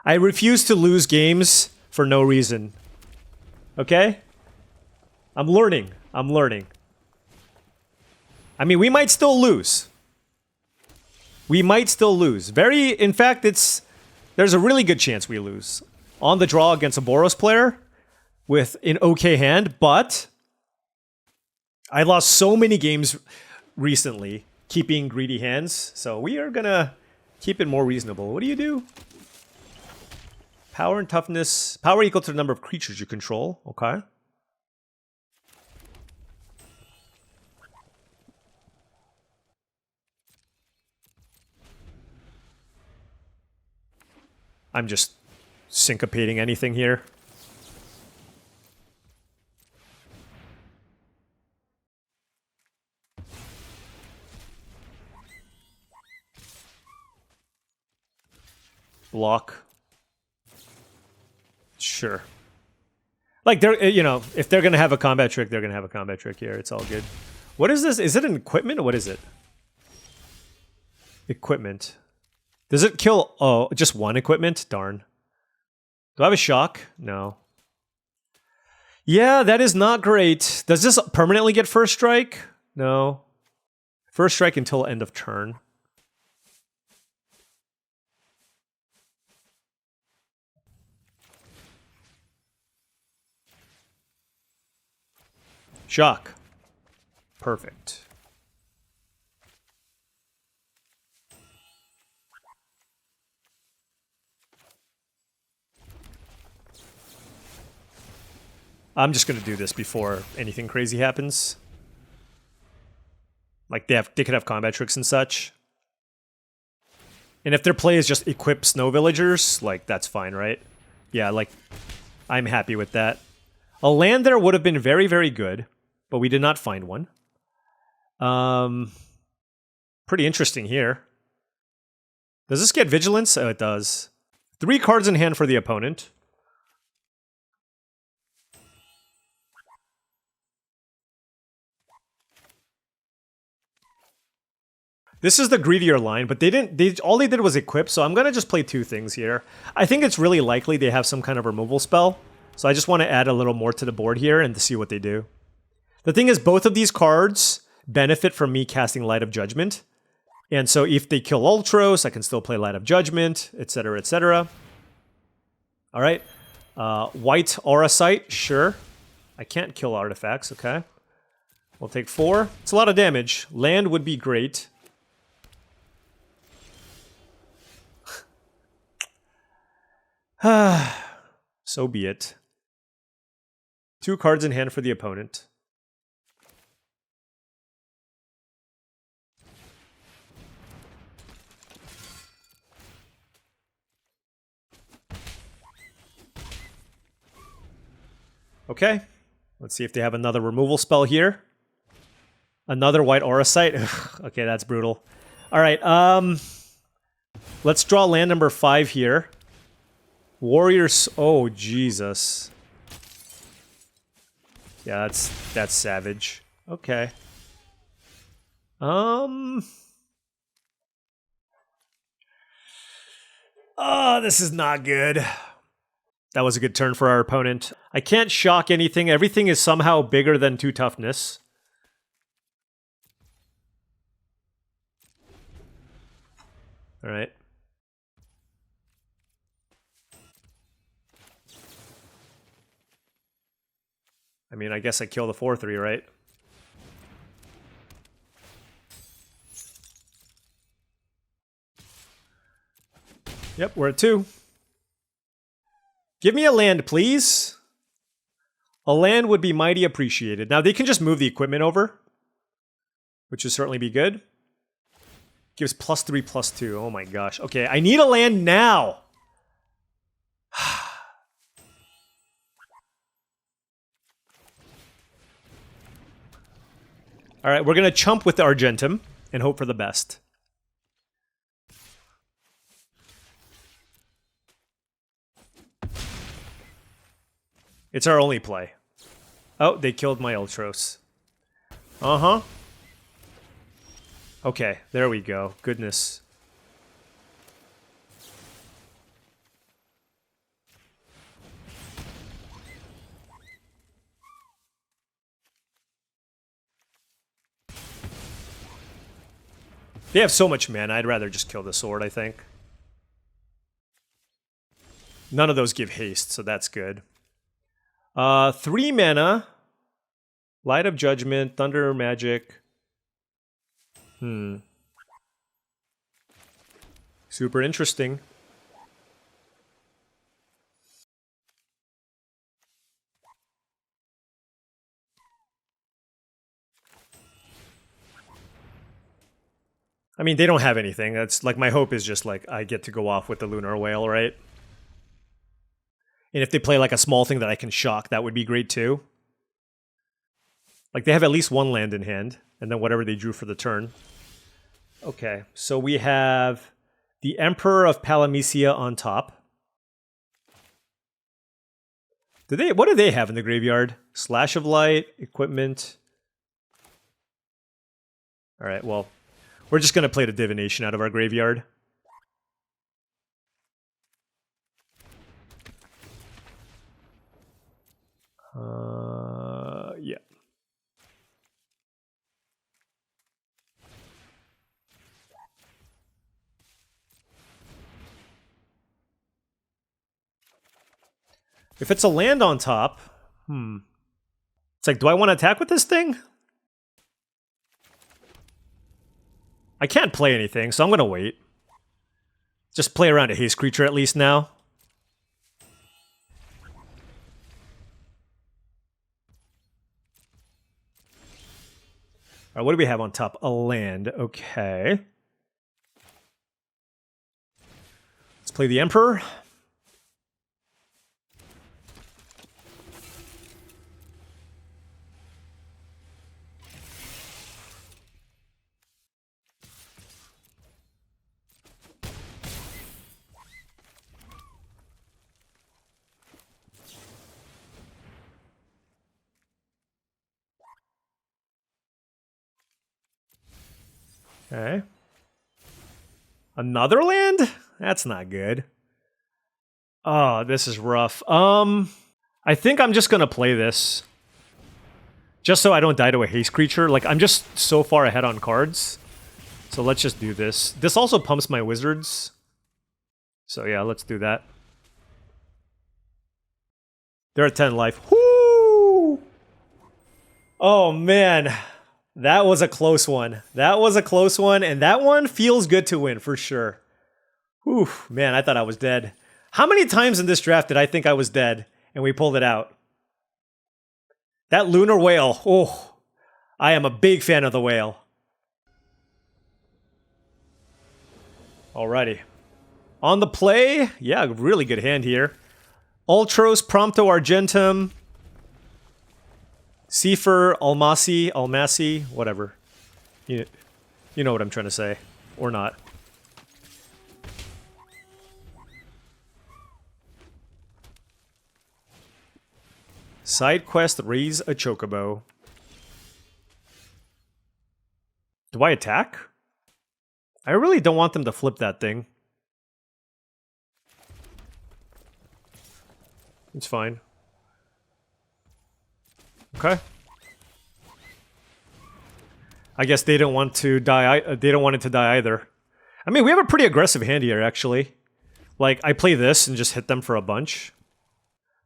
I refuse to lose games for no reason. Okay? I'm learning. I'm learning. I mean, we might still lose. We might still lose. In fact, there's a really good chance we lose. On the draw against a Boros player with an okay hand, but I lost so many games recently keeping greedy hands, so we are gonna keep it more reasonable. What do you do? Power and toughness. Power equal to the number of creatures you control. Okay. I'm just syncopating anything here. Block. Sure. Like, they're, you know, if they're going to have a combat trick, they're going to have a combat trick here. It's all good. What is this? Is it an equipment? What is it? Equipment. Does it kill... Oh, just one equipment? Darn. Do I have a shock? No. Yeah, that is not great. Does this permanently get first strike? No. First strike until end of turn. Shock. Perfect. I'm just going to do this before anything crazy happens. Like, they could have combat tricks and such. And if their play is just equip snow villagers, like, that's fine, right? Yeah, like, I'm happy with that. A land there would have been very, very good, but we did not find one. Pretty interesting here. Does this get vigilance? Oh, it does. 3 cards in hand for the opponent. This is the greedier line, but all they did was equip, so I'm gonna just play 2 things here. I think it's really likely they have some kind of removal spell, so I just want to add a little more to the board here and to see what they do. The thing is, both of these cards benefit from me casting Light of Judgment, and so if they kill Ultros, I can still play Light of Judgment, etc., etc. Alright. White Aura Sight, sure. I can't kill artifacts, okay. We'll take 4. It's a lot of damage. Land would be great. So be it. 2 cards in hand for the opponent. Okay. Let's see if they have another removal spell here. Another white aura sight. Okay, that's brutal. All right. Let's draw land number 5 here. Warriors. Oh, Jesus. Yeah, that's savage. Okay. Oh, this is not good. That was a good turn for our opponent. I can't shock anything. Everything is somehow bigger than 2 toughness. All right. I mean, I guess I kill the 4/3, right? Yep, we're at 2. Give me a land, please. A land would be mighty appreciated. Now, they can just move the equipment over, which would certainly be good. Gives +3/+2. Oh my gosh. Okay, I need a land now. All right, we're going to chump with the Argentum and hope for the best. It's our only play. Oh, they killed my Ultros. Uh-huh. Okay, there we go. Goodness. They have so much mana, I'd rather just kill the sword, I think. None of those give haste, so that's good. 3 mana. Light of Judgment, Thunder Magic. Super interesting. I mean, they don't have anything. That's like, my hope is just like I get to go off with the Lunar Whale, right? And if they play like a small thing that I can shock, that would be great too. Like they have at least one land in hand, and then whatever they drew for the turn. Okay, so we have the Emperor of Palamecia on top. What do they have in the graveyard? Slash of Light, equipment. Alright, well, we're just going to play the Divination out of our graveyard. Yeah. If it's a land on top, it's like, do I want to attack with this thing? I can't play anything, so I'm going to wait. Just play around a haste creature at least now. Alright, what do we have on top? A land. Okay. Let's play the Emperor. Okay. Another land? That's not good. Oh, this is rough. I think I'm just gonna play this. Just so I don't die to a haste creature. Like, I'm just so far ahead on cards. So let's just do this. This also pumps my wizards. So yeah, let's do that. They're at 10 life. Whoo! Oh, man. That was a close one. That was a close one, and that one feels good to win, for sure. Whew, man, I thought I was dead. How many times in this draft did I think I was dead, and we pulled it out? That Lunar Whale. Oh, I am a big fan of the whale. Alrighty. On the play, yeah, really good hand here. Ultros, Prompto Argentum, Seifer, Almasi, whatever. You know what I'm trying to say. Or not. Side quest, raise a chocobo. Do I attack? I really don't want them to flip that thing. It's fine. Okay. I guess they don't want to die. They don't want it to die either. I mean, we have a pretty aggressive hand here, actually. Like, I play this and just hit them for a bunch.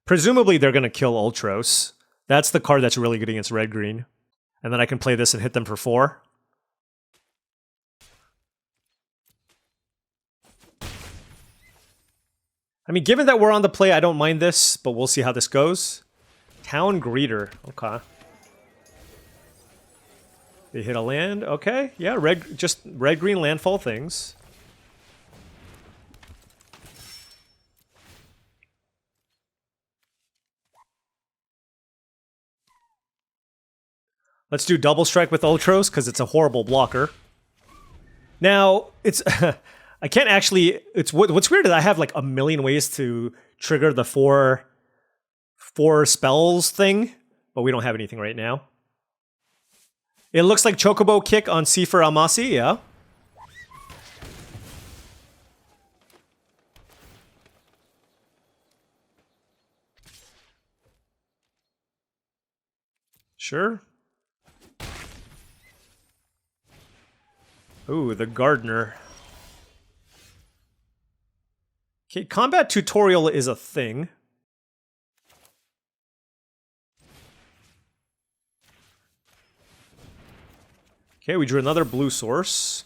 Presumably, they're going to kill Ultros. That's the card that's really good against red-green. And then I can play this and hit them for 4. I mean, given that we're on the play, I don't mind this, but we'll see how this goes. Town Greeter. Okay. They hit a land. Okay. Yeah, just red-green landfall things. Let's do double strike with Ultros, because it's a horrible blocker. Now, it's... I can't actually... What's weird is I have like a million ways to trigger the four spells thing, but we don't have anything right now. It looks like Chocobo Kick on Seifer Almasi, yeah. Sure. Ooh, the Gardener. Okay, combat tutorial is a thing. Okay, we drew another blue source.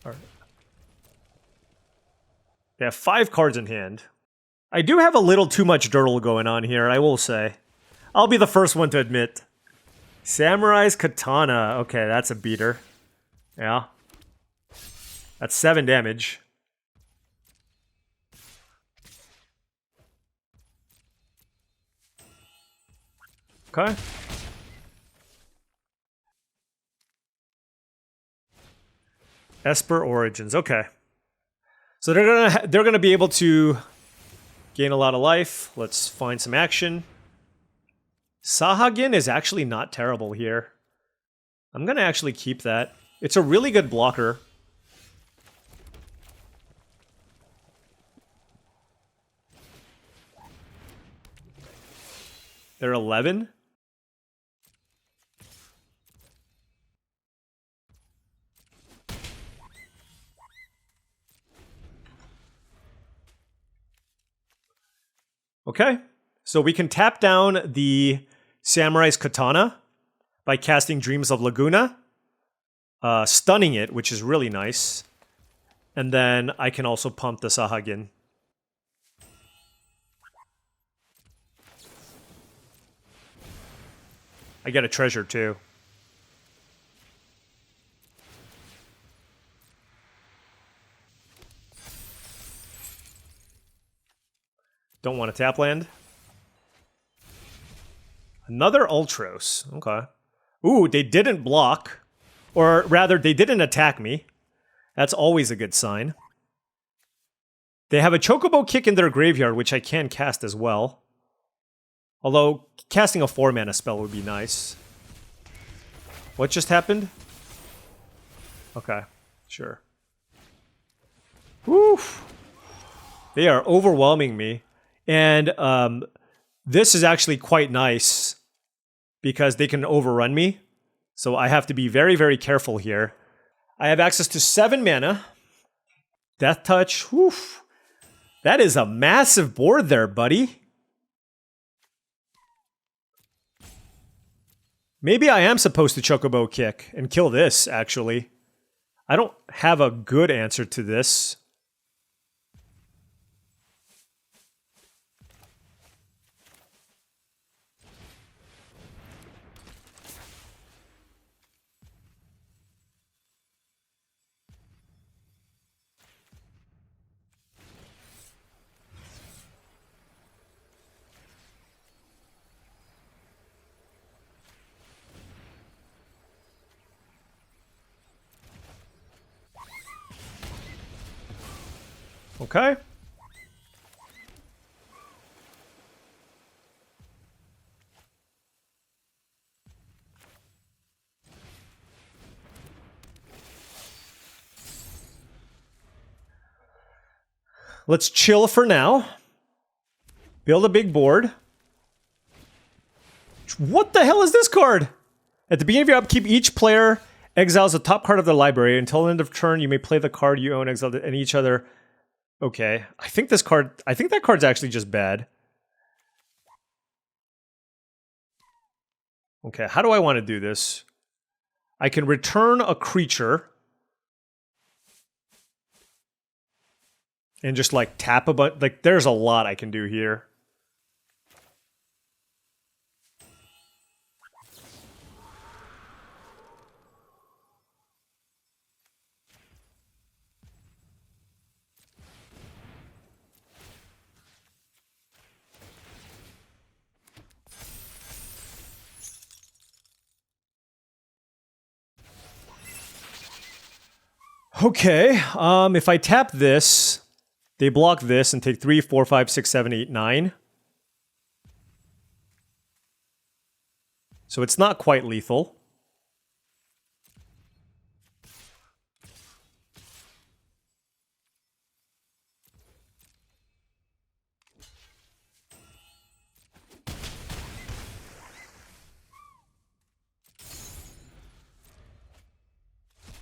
All right. They have 5 cards in hand. I do have a little too much dirtle going on here, I will say. I'll be the first one to admit. Samurai's Katana. Okay, that's a beater. Yeah. That's 7 damage. Okay. Esper Origins. Okay. So they're gonna be able to gain a lot of life. Let's find some action. Sahagin is actually not terrible here. I'm gonna actually keep that. It's a really good blocker. They're 11. Okay, so we can tap down the Samurai's Katana by casting Dreams of Laguna, stunning it, which is really nice. And then I can also pump the Sahagin. I get a treasure too. Don't want to tap land. Another Ultros. Okay. Ooh, they didn't block. Or rather, they didn't attack me. That's always a good sign. They have a Chocobo Kick in their graveyard, which I can cast as well. Although, casting a 4-mana spell would be nice. What just happened? Okay, sure. Woof. They are overwhelming me. And this is actually quite nice because they can overrun me. So I have to be very, very careful here. I have access to 7 mana. Death Touch. Woof. That is a massive board there, buddy. Maybe I am supposed to Chocobo Kick and kill this, actually. I don't have a good answer to this. Okay. Let's chill for now. Build a big board. What the hell is this card? At the beginning of your upkeep, each player exiles the top card of their library. Until the end of turn, you may play the card you own, exile and each other. Okay, I think that card's actually just bad. Okay, how do I want to do this? I can return a creature. And just like tap a bunch. Like there's a lot I can do here. Okay, if I tap this, they block this and take 3, 4, 5, 6, 7, 8, 9. So it's not quite lethal.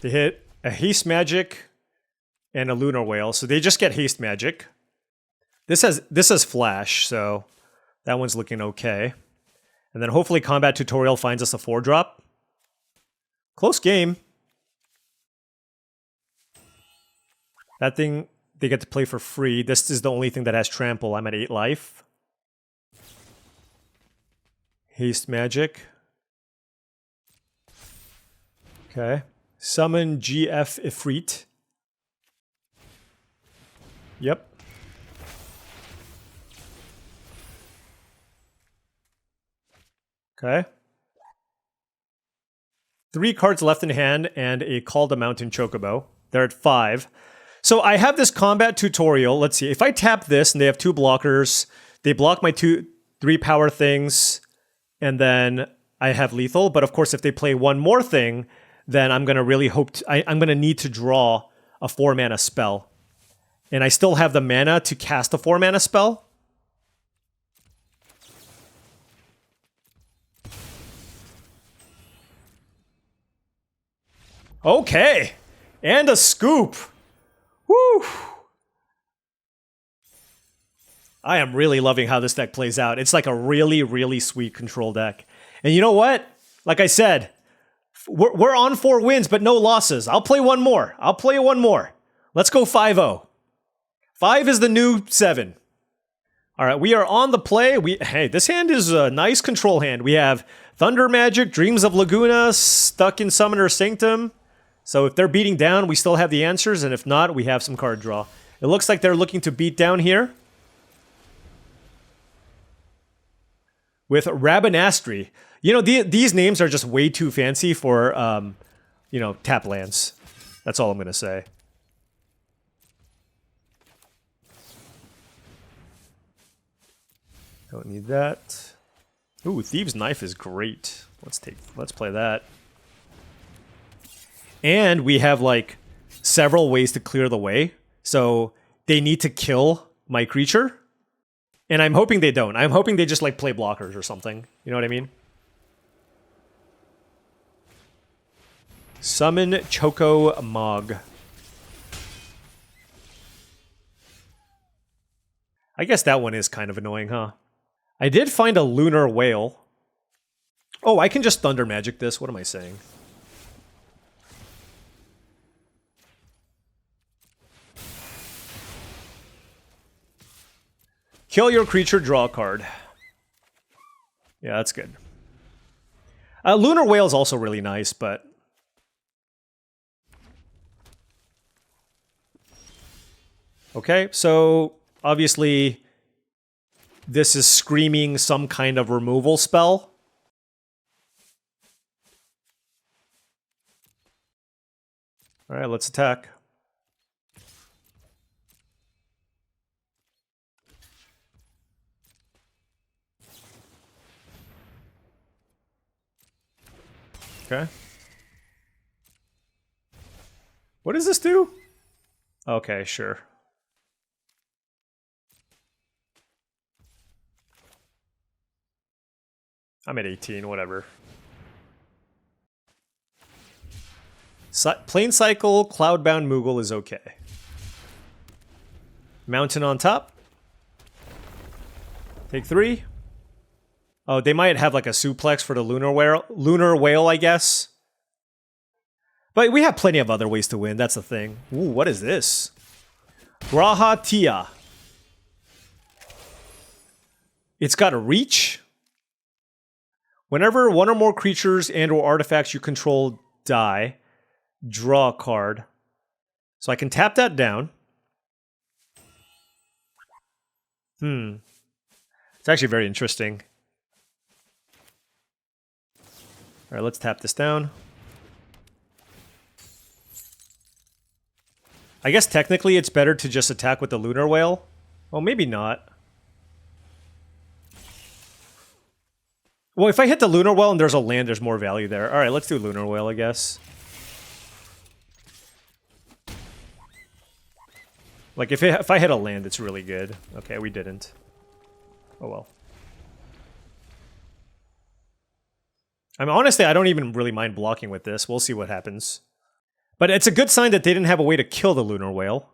They hit a haste magic and a lunar whale, so they just get haste magic. This has flash, so that one's looking okay. And then hopefully Combat Tutorial finds us a 4-drop. Close game. That thing they get to play for free. This is the only thing that has trample. I'm at 8 life. Haste magic. Okay. Summon GF Ifrit. Yep. Okay. 3 cards left in hand and a Call to Mountain Chocobo. They're at 5. So I have this combat tutorial. Let's see. If I tap this and they have 2 blockers, they block my 3 power things, and then I have lethal. But of course, if they play one more thing, then I'm going to really hope... I'm going to need to draw a 4-mana spell. And I still have the mana to cast a 4-mana spell. Okay. And a scoop. Woo. I am really loving how this deck plays out. It's like a really, really sweet control deck. And you know what? Like I said, we're on 4 wins, but no losses. I'll play one more. I'll play one more. Let's go 5-0. 5 is the new 7. All right, we are on the play. Hey, this hand is a nice control hand. We have Thunder Magic, Dreams of Laguna, Stuck in Summoner's Sanctum. So if they're beating down, we still have the answers, and if not, we have some card draw. It looks like they're looking to beat down here with Rabinastri. You know, these names are just way too fancy for, you know, tap lands. That's all I'm going to say. Don't need that. Ooh, Thieves' Knife is great. Let's play that. And we have, like, several ways to clear the way. So they need to kill my creature. And I'm hoping they don't. I'm hoping they just, like, play blockers or something. You know what I mean? Summon Choco Mog. I guess that one is kind of annoying, huh? I did find a Lunar Whale. Oh, I can just Thunder Magic this. What am I saying? Kill your creature, draw a card. Yeah, that's good. Lunar Whale is also really nice, but... Okay, so obviously this is screaming some kind of removal spell. All right, let's attack. Okay. What does this do? Okay, sure. I'm at 18, whatever. Plane Cycle, Cloudbound Moogle is okay. Mountain on top. Take 3. Oh, they might have like a suplex for the Lunar Whale, I guess. But we have plenty of other ways to win, that's the thing. Ooh, what is this? Graha Tia. It's got a reach. Whenever one or more creatures and or artifacts you control die, draw a card. So I can tap that down. It's actually very interesting. All right, let's tap this down. I guess technically it's better to just attack with the Lunar Whale. Well, maybe not. Well, if I hit the Lunar Whale and there's a land, there's more value there. All right, let's do Lunar Whale, I guess. Like, if I hit a land, it's really good. Okay, we didn't. Oh, well. I mean, honestly, I don't even really mind blocking with this. We'll see what happens. But it's a good sign that they didn't have a way to kill the Lunar Whale.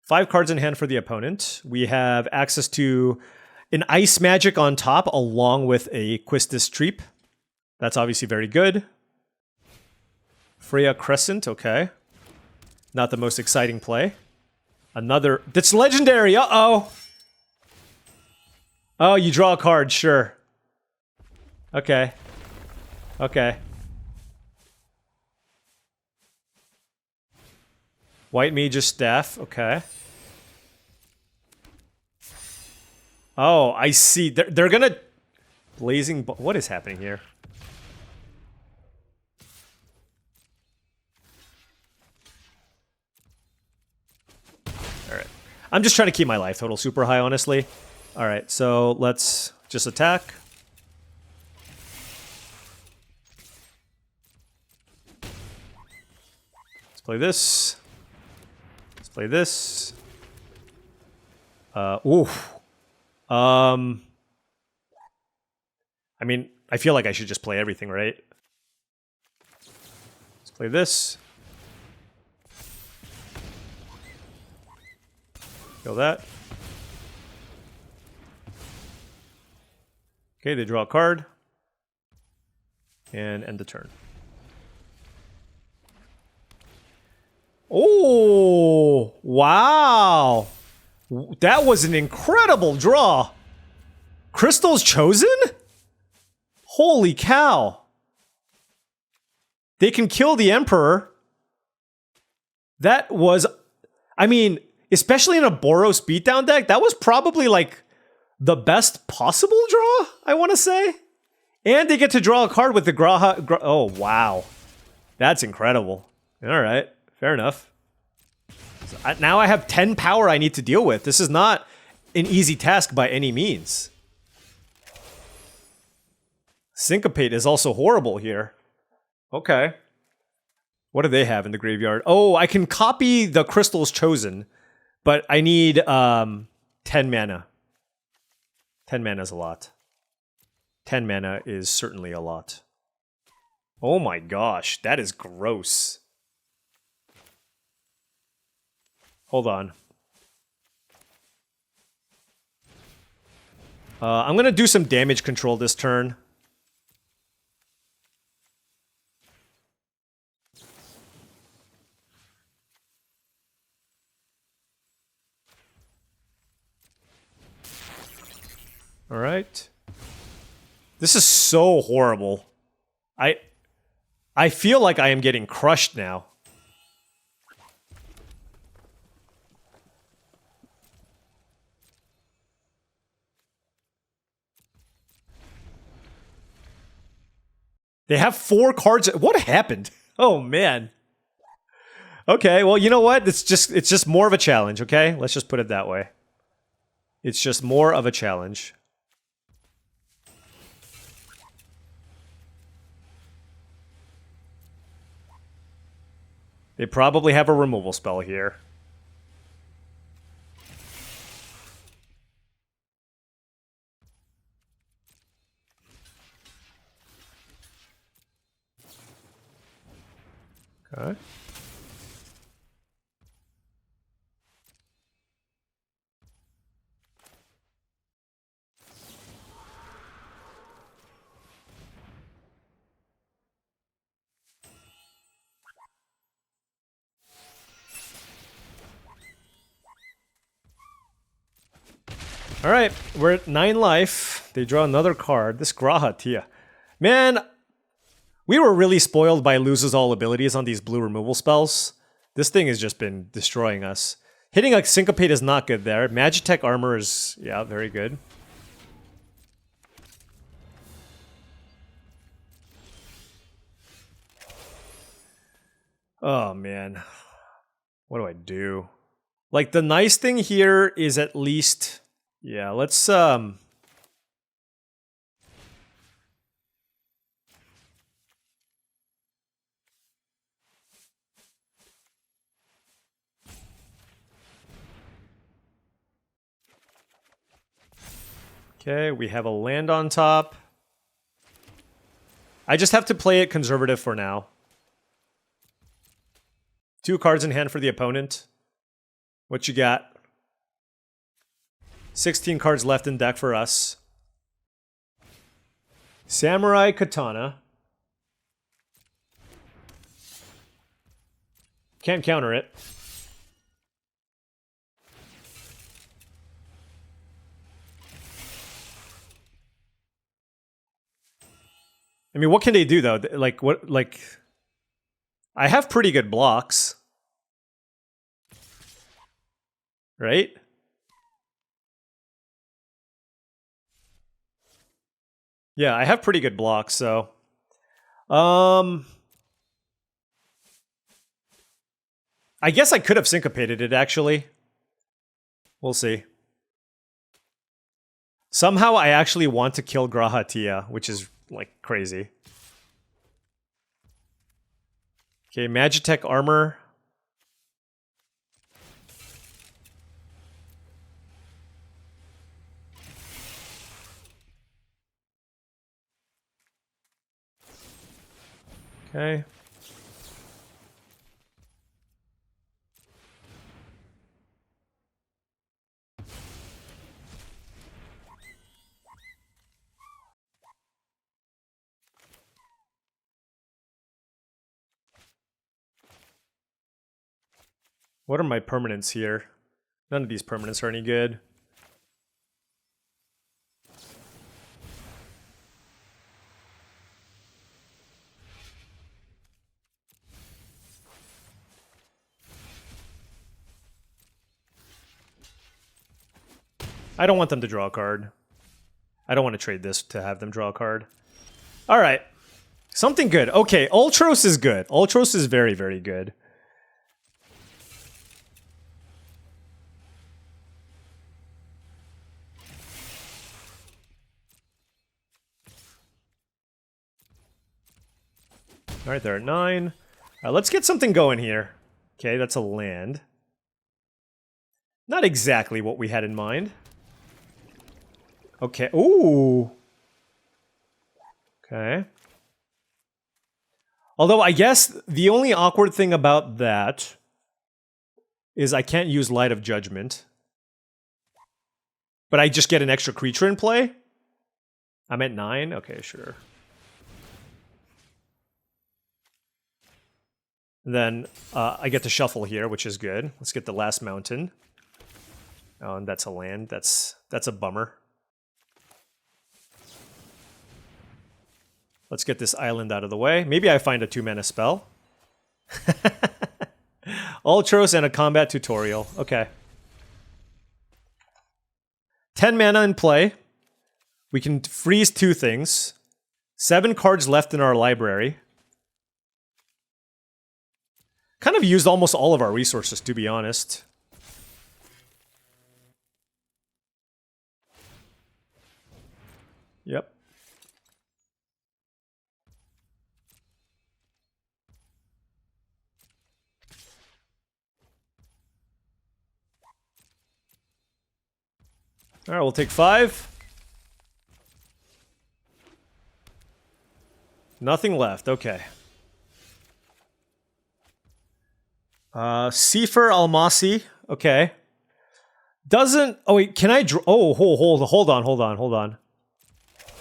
5 cards in hand for the opponent. We have access to an Ice Magic on top, along with a Quistis Treep. That's obviously very good. Freya Crescent, okay. Not the most exciting play. Another... That's legendary! Uh-oh! Oh, you draw a card, sure. Okay. Okay. White Mage's Staff, okay. Oh, I see. They're gonna... Blazing... What is happening here? Alright. I'm just trying to keep my life total super high, honestly. Alright, so let's just attack. Let's play this. Let's play this. Oof. I mean, I feel like I should just play everything, right? Let's play this. Kill that. Okay, they draw a card. And end the turn. Oh, wow. That was an incredible draw. Crystal's chosen? Holy cow. They can kill the Emperor. That was... I mean, especially in a Boros beatdown deck, that was probably like the best possible draw, I want to say. And they get to draw a card with the Graha... Oh, wow. That's incredible. All right. Fair enough. So now I have 10 power I need to deal with. This is not an easy task by any means. Syncopate is also horrible here. Okay. What do they have in the graveyard? Oh, I can copy the Crystals Chosen, but I need 10 mana. 10 mana is a lot. 10 mana is certainly a lot. Oh my gosh, that is gross. Hold on. I'm gonna do some damage control this turn. All right. This is so horrible. I feel like I am getting crushed now. They have 4 cards. What happened? Oh man. Okay, well, you know what? It's just more of a challenge, okay? Let's just put it that way. It's just more of a challenge. They probably have a removal spell here. Okay. All right, we're at 9 life. They draw another card. This Graha Tia. Man, we were really spoiled by loses all abilities on these blue removal spells. This thing has just been destroying us. Hitting a Syncopate is not good there. Magitech Armor is, yeah, very good. Oh, man. What do I do? Like, the nice thing here is at least... Yeah, let's, Okay, we have a land on top. I just have to play it conservative for now. 2 cards in hand for the opponent. What you got? 16 cards left in deck for us. Samurai Katana. Can't counter it. I mean, what can they do though? Like what? Like, I have pretty good blocks, right? Yeah, I have pretty good blocks, so I guess I could have syncopated it, actually. We'll see. Somehow I actually want to kill Grahatia, which is, like, crazy. Okay, Magitech armor. Okay. What are my permanents here? None of these permanents are any good. I don't want them to draw a card. I don't want to trade this to have them draw a card. All right. Something good. Okay, Ultros is good. Ultros is very, very good. All right, they're at 9. Let's get something going here. Okay, that's a land. Not exactly what we had in mind. Okay, ooh. Okay. Although I guess the only awkward thing about that is I can't use Light of Judgment. But I just get an extra creature in play? I'm at 9? Okay, sure. Then I get to shuffle here, which is good. Let's get the last mountain. Oh, and that's a land. That's a bummer. Let's get this island out of the way. Maybe I find a 2-mana spell. Ultros and a combat tutorial. Okay. 10 mana in play. We can freeze 2 things. 7 cards left in our library. Kind of used almost all of our resources, to be honest. Yep. All right, we'll take 5. Nothing left. Okay. Sefer Almasi. Okay. Doesn't... Oh, wait. Can I draw... Oh, hold on.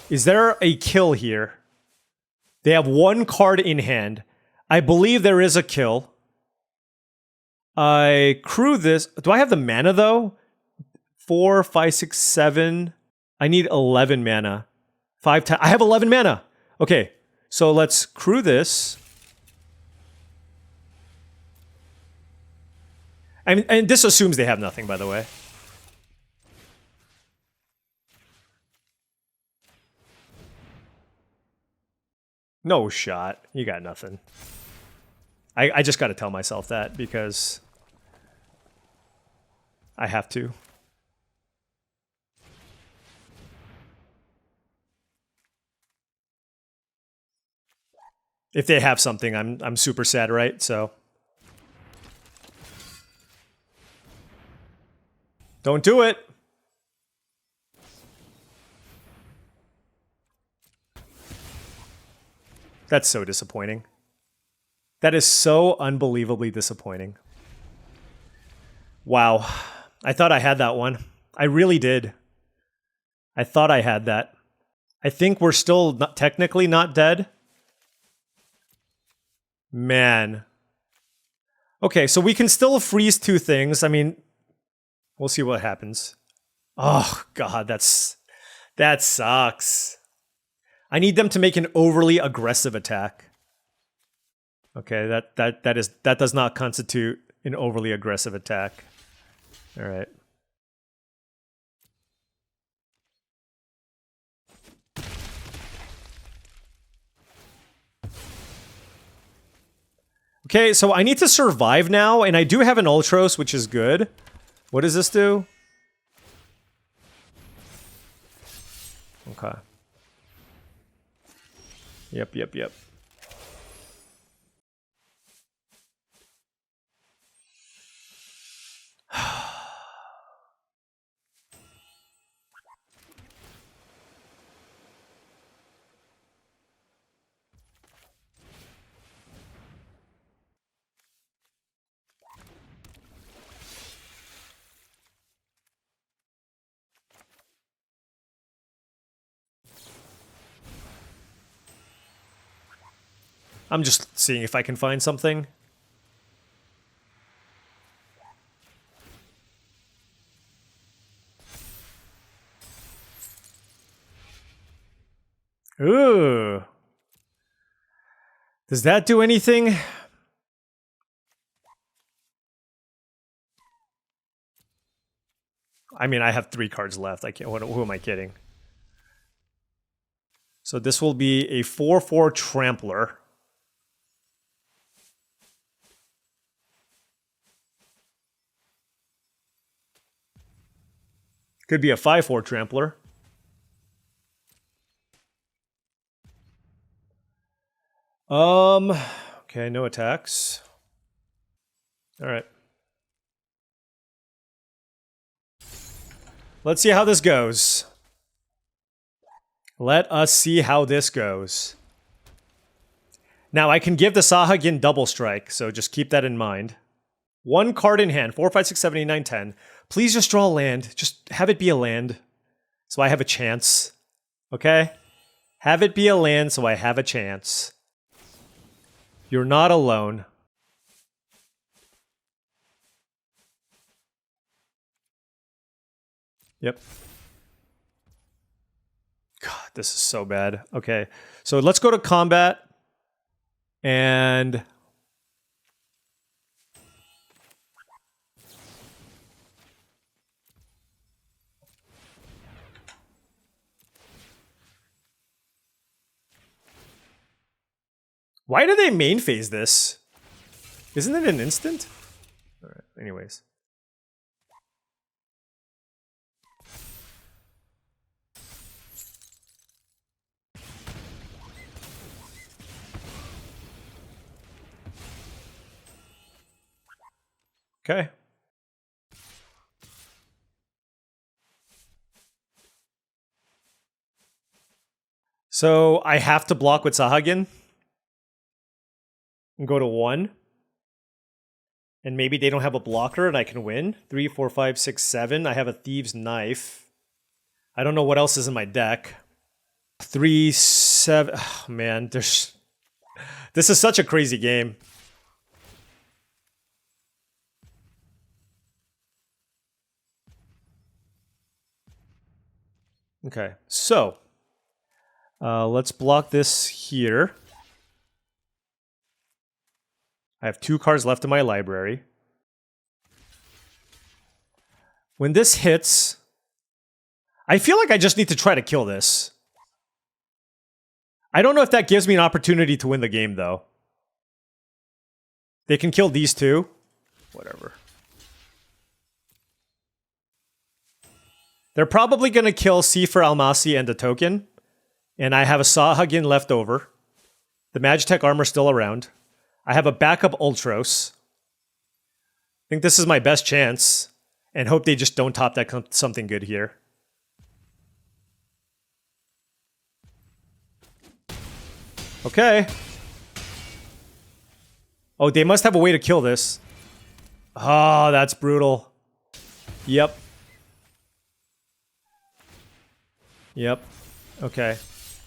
Is there a kill here? They have 1 card in hand. I believe there is a kill. I crew this... Do I have the mana, though? 4, 5, 6, 7. I need 11 mana. 5 times. I have 11 mana. Okay. So let's crew this. And this assumes they have nothing, by the way. No shot. You got nothing. I just got to tell myself that because I have to. If they have something, I'm super sad, right? So don't do it. That's so disappointing. That is so unbelievably disappointing. Wow. I thought I had that one. I really did. I thought I had that. I think we're still not, technically not dead. Man. Okay, so we can still freeze 2 things. I mean, we'll see what happens. Oh, God, that sucks. I need them to make an overly aggressive attack. Okay, that does not constitute an overly aggressive attack. All right. Okay, so I need to survive now, and I do have an Ultros, which is good. What does this do? Okay. Yep. I'm just seeing if I can find something. Ooh. Does that do anything? I mean, I have 3 cards left. I can't. Who am I kidding? So this will be a 4/4 Trampler. Could be a 5/4 Trampler. Okay, no attacks. All right. Let's see how this goes. Let us see how this goes. Now, I can give the Sahagin double strike, so just keep that in mind. 1 card in hand, 4, 5, 6, 7, 8, 9, 10. Please just draw a land. Just have it be a land, so I have a chance. Okay? Have it be a land, so I have a chance. You're not alone. Yep. God, this is so bad. Okay, so let's go to combat. And... why do they main phase this? Isn't it an instant? All right, anyways. Okay. So I have to block with Sahagin and go to 1. And maybe they don't have a blocker and I can win. 3, 4, 5, 6, 7. I have a Thieves' Knife. I don't know what else is in my deck. 3, 7. Oh, man, this is such a crazy game. Okay, so let's block this here. I have 2 cards left in my library. When this hits, I feel like I just need to try to kill this. I don't know if that gives me an opportunity to win the game, though. They can kill these 2. Whatever. They're probably going to kill Sifar Almasi and the token. And I have a Sahagin left over. The Magitech armor still around. I have a backup Ultros. I think this is my best chance. And hope they just don't top that something good here. Okay. Oh, they must have a way to kill this. Oh, that's brutal. Yep. Yep. Okay.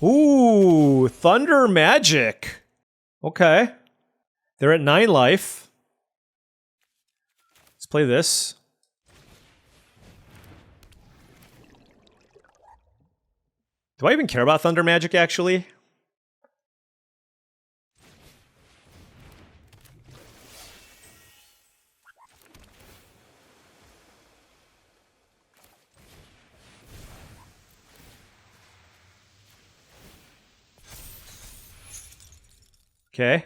Ooh, Thunder Magic. Okay. They're at 9 life. Let's play this. Do I even care about Thunder Magic, actually? Okay.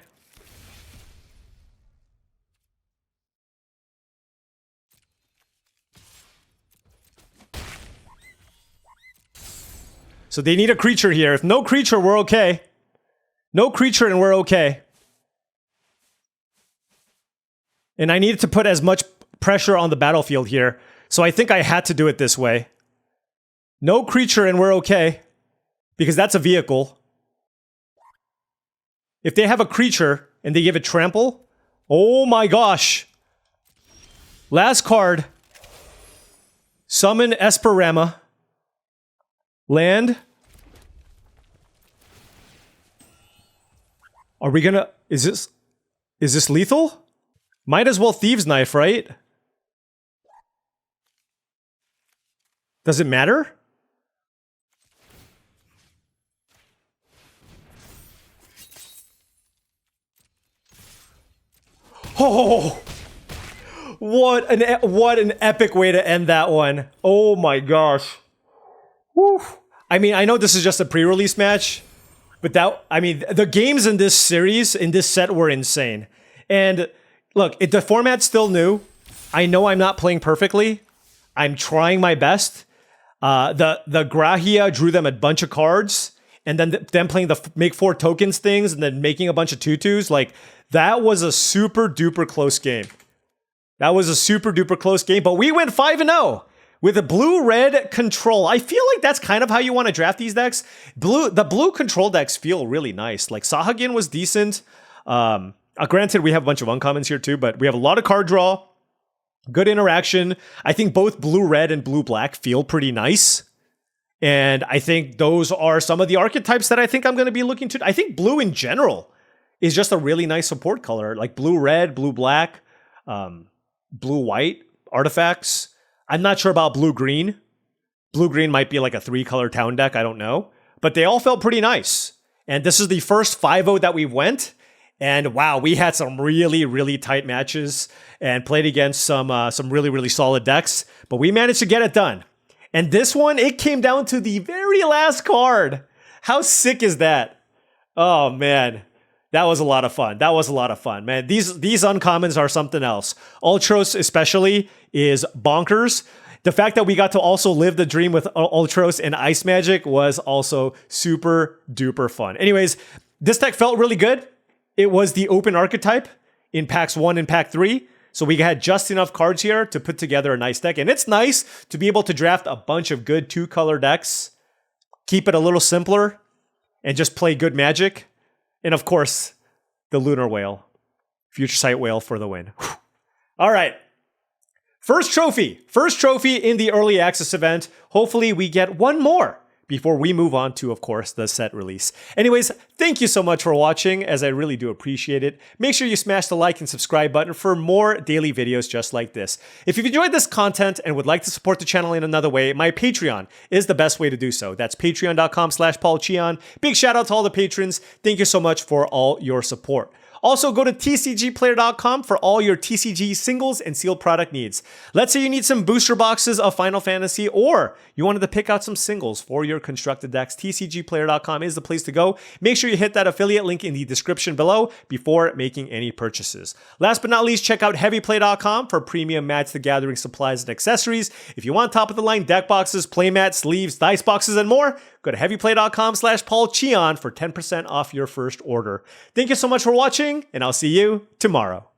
So they need a creature here. If no creature, we're okay. No creature and we're okay. And I needed to put as much pressure on the battlefield here. So I think I had to do it this way. No creature and we're okay. Because that's a vehicle. If they have a creature and they give it trample, oh my gosh. Last card. Summon Esperama. Land. Are we gonna... Is this lethal? Might as well Thieves' Knife, right? Does it matter? Oh! What an epic way to end that one. Oh my gosh. Woo. I mean, I know this is just a pre-release match, but the games in this series, in this set, were insane. And look, the format's still new. I know I'm not playing perfectly. I'm trying my best. The Grahia drew them a bunch of cards, and then them playing the make 4 tokens things, and then making a bunch of tutus. Like, that was a super duper close game. That was a super duper close game, but we went 5-0. With a blue-red control. I feel like that's kind of how you want to draft these decks. The blue control decks feel really nice. Like, Sahagin was decent. Granted, we have a bunch of uncommons here too, but we have a lot of card draw. Good interaction. I think both blue-red and blue-black feel pretty nice. And I think those are some of the archetypes that I think I'm going to be looking to. I think blue in general is just a really nice support color. Like blue-red, blue-black, blue-white artifacts. I'm not sure about blue-green. Blue-green might be like a 3-color town deck, I don't know. But they all felt pretty nice. And this is the first 5-0 that we went. And wow, we had some really, really tight matches and played against some really, really solid decks. But we managed to get it done. And this one, it came down to the very last card. How sick is that? Oh, man. That was a lot of fun. That was a lot of fun, man. These uncommons are something else. Ultros especially is bonkers. The fact that we got to also live the dream with Ultros and Ice Magic was also super duper fun. Anyways, this deck felt really good. It was the open archetype in packs 1 and pack 3. So we had just enough cards here to put together a nice deck. And it's nice to be able to draft a bunch of good 2-color decks, keep it a little simpler, and just play good Magic. And of course, the Lunar Whale. Future Sight Whale for the win. Whew. All right. First trophy. First trophy in the early access event. Hopefully we get one more before we move on to, of course, the set release. Anyways, thank you so much for watching, as I really do appreciate it. Make sure you smash the like and subscribe button for more daily videos just like this. If you've enjoyed this content and would like to support the channel in another way, my Patreon is the best way to do so. That's patreon.com/paulcheon. Big shout out to all the patrons. Thank you so much for all your support. Also, go to TCGplayer.com for all your TCG singles and sealed product needs. Let's say you need some booster boxes of Final Fantasy, or you wanted to pick out some singles for your constructed decks. TCGplayer.com is the place to go. Make sure you hit that affiliate link in the description below before making any purchases. Last but not least, check out HeavyPlay.com for premium Magic the Gathering supplies and accessories. If you want top-of-the-line deck boxes, playmats, sleeves, dice boxes, and more, go to HeavyPlay.com/paulcheon for 10% off your first order. Thank you so much for watching, and I'll see you tomorrow.